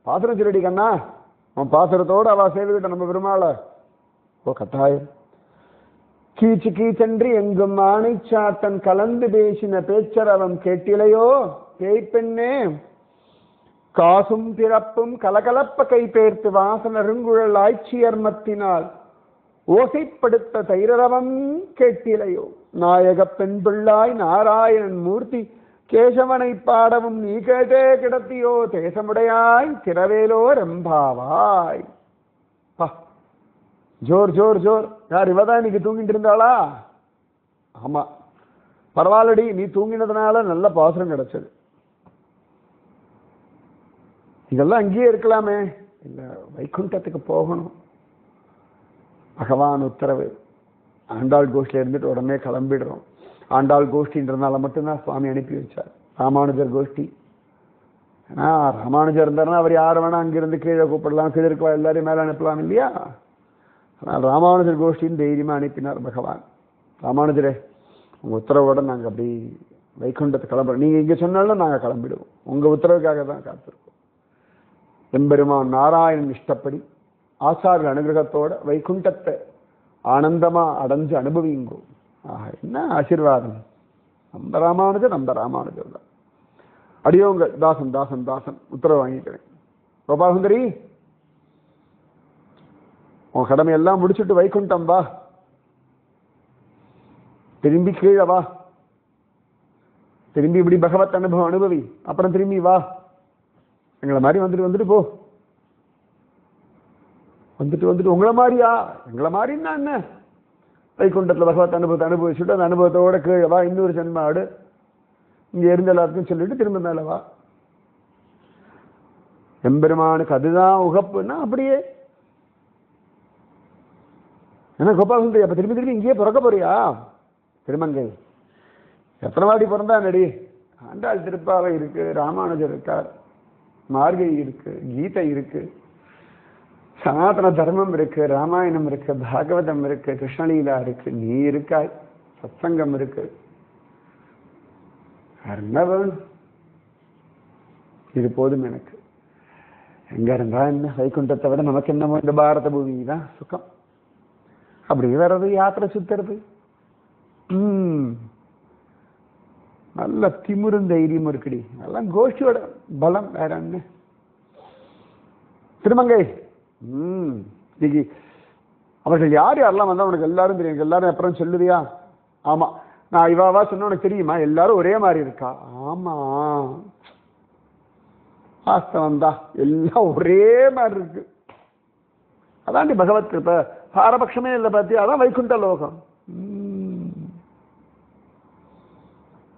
பாசுரம் சொல்லிடி கண்ணா, அவன் பாசுரத்தோடு அவ சேவிக்கிட்ட நம்ம பெருமாளை. ஓ, கட்டாயம். கீச்சு கீச்சென்று எங்கும் ஆணைச்சாத்தன் கலந்து பேசின பேச்சரவம் கேட்டிலையோ பேய்ப்பெண்ணே, காசும் பிறப்பும் கலகலப்ப கைபேர்த்து வாசனருங்குழல் ஆய்ச்சியர்மத்தினால் ஓசைப்படுத்த தைரவம் கேட்டிலையோ, நாயக பெண் பிள்ளாய் நாராயணன் மூர்த்தி கேசவனை பாடவும் நீ கேட்டே கிடத்தியோ, தேசமுடையாய் திரவேலோ ரெம்பாவாய். ஜோர் ஜோர் ஜோர். யார் இவதான் இன்னைக்கு தூங்கிட்டு இருந்தாளா? ஆமா, பரவாயில்லடி, நீ தூங்கினதுனால நல்ல பாசுரம் கிடைச்சது. இதெல்லாம் அங்கேயே இருக்கலாமே. இல்ல, வைகுண்டத்துக்கு போகணும். பகவான் உத்தரவு. ஆண்டாள் கோஷ்டில இருந்துட்டு உடனே கிளம்பிடுறோம். ஆண்டாள் கோஷ்டின்றதுனால மட்டும்தான் சுவாமி அனுப்பி வச்சார். ராமானுஜர் கோஷ்டி. ஏன்னா ராமானுஜர் இருந்தாருன்னா அவர் யார் வேணா அங்கிருந்து கீழே கூப்பிடலாம், கீழே இருக்கலாம், எல்லாரையும் மேலே அனுப்பலாம் இல்லையா? ஆனால் ராமானுஜர் கோஷ்டின்னு தைரியமா அனுப்பினார் பகவான். ராமானுஜரே, உங்க உத்தரவோட நாங்கள் அப்படி வைகுண்டத்தை கிளம்புறோம். நீங்க இங்க சொன்னாலும் நாங்கள் கிளம்பிடுவோம். உங்க உத்தரவுக்காக தான் காத்திருக்கோம். எம்பெருமான் நாராயணன் இஷ்டப்படி ஆச்சாரிய அனுகிரகத்தோட வைகுண்டத்தை ஆனந்தமா அடைஞ்சு அனுபவிங்கோ. என்ன ஆசீர்வாதம்! நம்ம ராமானுஜர், நம்ம ராமானுஜர் தான். அடியோங்க தாசன் தாசன் தாசன் உத்தரவு வாங்கிக்கிறேன். கோபாலசுந்தரி, உன் கடமையெல்லாம் முடிச்சுட்டு வைகுண்டம் வா, திரும்பி கீழே வா, திரும்பி இப்படி பகவத் அனுபவம் அனுபவி, அப்புறம் திரும்பி வா. எங்களை மாதிரி வந்துட்டு வந்துட்டு போ. வந்துட்டு வந்துட்டு உங்களை மாதிரியா? எங்களை மாதிரின்னா என்ன? வைகுண்டத்தில் பகவத் அனுபவத்தை அனுபவிச்சுட்டு அந்த அனுபவத்தோட கீழே வா, இன்னொரு ஜென்மாடு இங்க இருந்த எல்லாருக்கும் சொல்லிட்டு திரும்ப மேல வா. எம்பெருமானுக்கு அதுதான் உகப்புன்னா அப்படியே. என்ன கோபாலசுந்தரி, அப்ப திரும்பி திரும்பி இங்கேயே பிறக்க போறியா? திருமங்கை எத்தனை வாட்டி பிறந்தா நடி? ஆண்டாள் திருப்பாவை இருக்கு, ராமானுஜர் இருக்கார், மார்கழி இருக்கு, கீதை இருக்கு, சனாதன தர்மம் இருக்கு, ராமாயணம் இருக்கு, பாகவதம் இருக்கு, கிருஷ்ணலீலா இருக்கு, நீ இருக்காய், சத்சங்கம் இருக்கு. என்ன வேணும்? இது போதும் எனக்கு. எங்க இருந்தா என்ன, வைகுண்டத்தை விட நமக்கு என்னமோ இந்த பாரத பூமி தான் சுகம். அப்படி வர்றது யாத்திரை சுத்துறது. நல்ல திமிரும் தைரியம் இருக்குடி. அதெல்லாம் கோஷ்டியோட பலம். வேற என்ன திருமங்கை? இன்னைக்கு அவர்கள் யார் யாரெல்லாம் வந்தா உனக்கு எல்லாரும் தெரியும். எல்லாரும் அப்புறம் சொல்லுவியா? ஆமா, நான் இவாவா சொன்ன உனக்கு தெரியுமா? எல்லாரும் ஒரே மாதிரி இருக்கா? ஆமா, வாஸ்தவம் தான், எல்லாம் ஒரே மாதிரி இருக்கு. அதாண்டி பகவத் கிருபை. பாரபட்சமே இல்லை பார்த்தியா? அதான் வைகுண்ட லோகம்.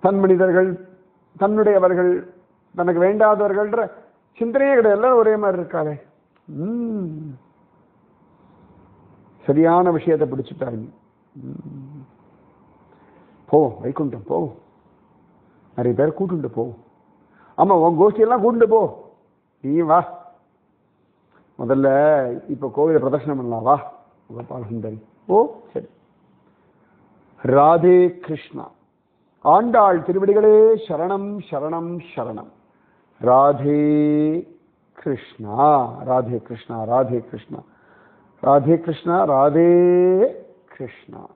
தன் மனிதர்கள், தன்னுடையவர்கள், தனக்கு வேண்டாதவர்கள்ன்ற சிந்தனையே கிடையாது. எல்லாரும் ஒரே மாதிரி இருக்காளே. சரியான விஷயத்தை பிடிச்சிட்டாங்க. போ, வைகுண்டம் போ, நிறைய பேர் கூட்டுண்டு போ. ஆமா, உன் கோஷ்டியெல்லாம் கூட்டு போ. நீ வா, முதல்ல இப்ப கோவில பிரதர்ஷனம் பண்ணலாம். வா கோபாலசுந்தரி. ஓ சரி. ராதே கிருஷ்ணா. ஆண்டாள் திருவடிகளே சரணம் சரணம் சரணம். ராதே கிருஷ்ணா. ராதே கிருஷ்ணா, ராதே கிருஷ்ணா, ராதே கிருஷ்ணா, ராதே கிருஷ்ணா.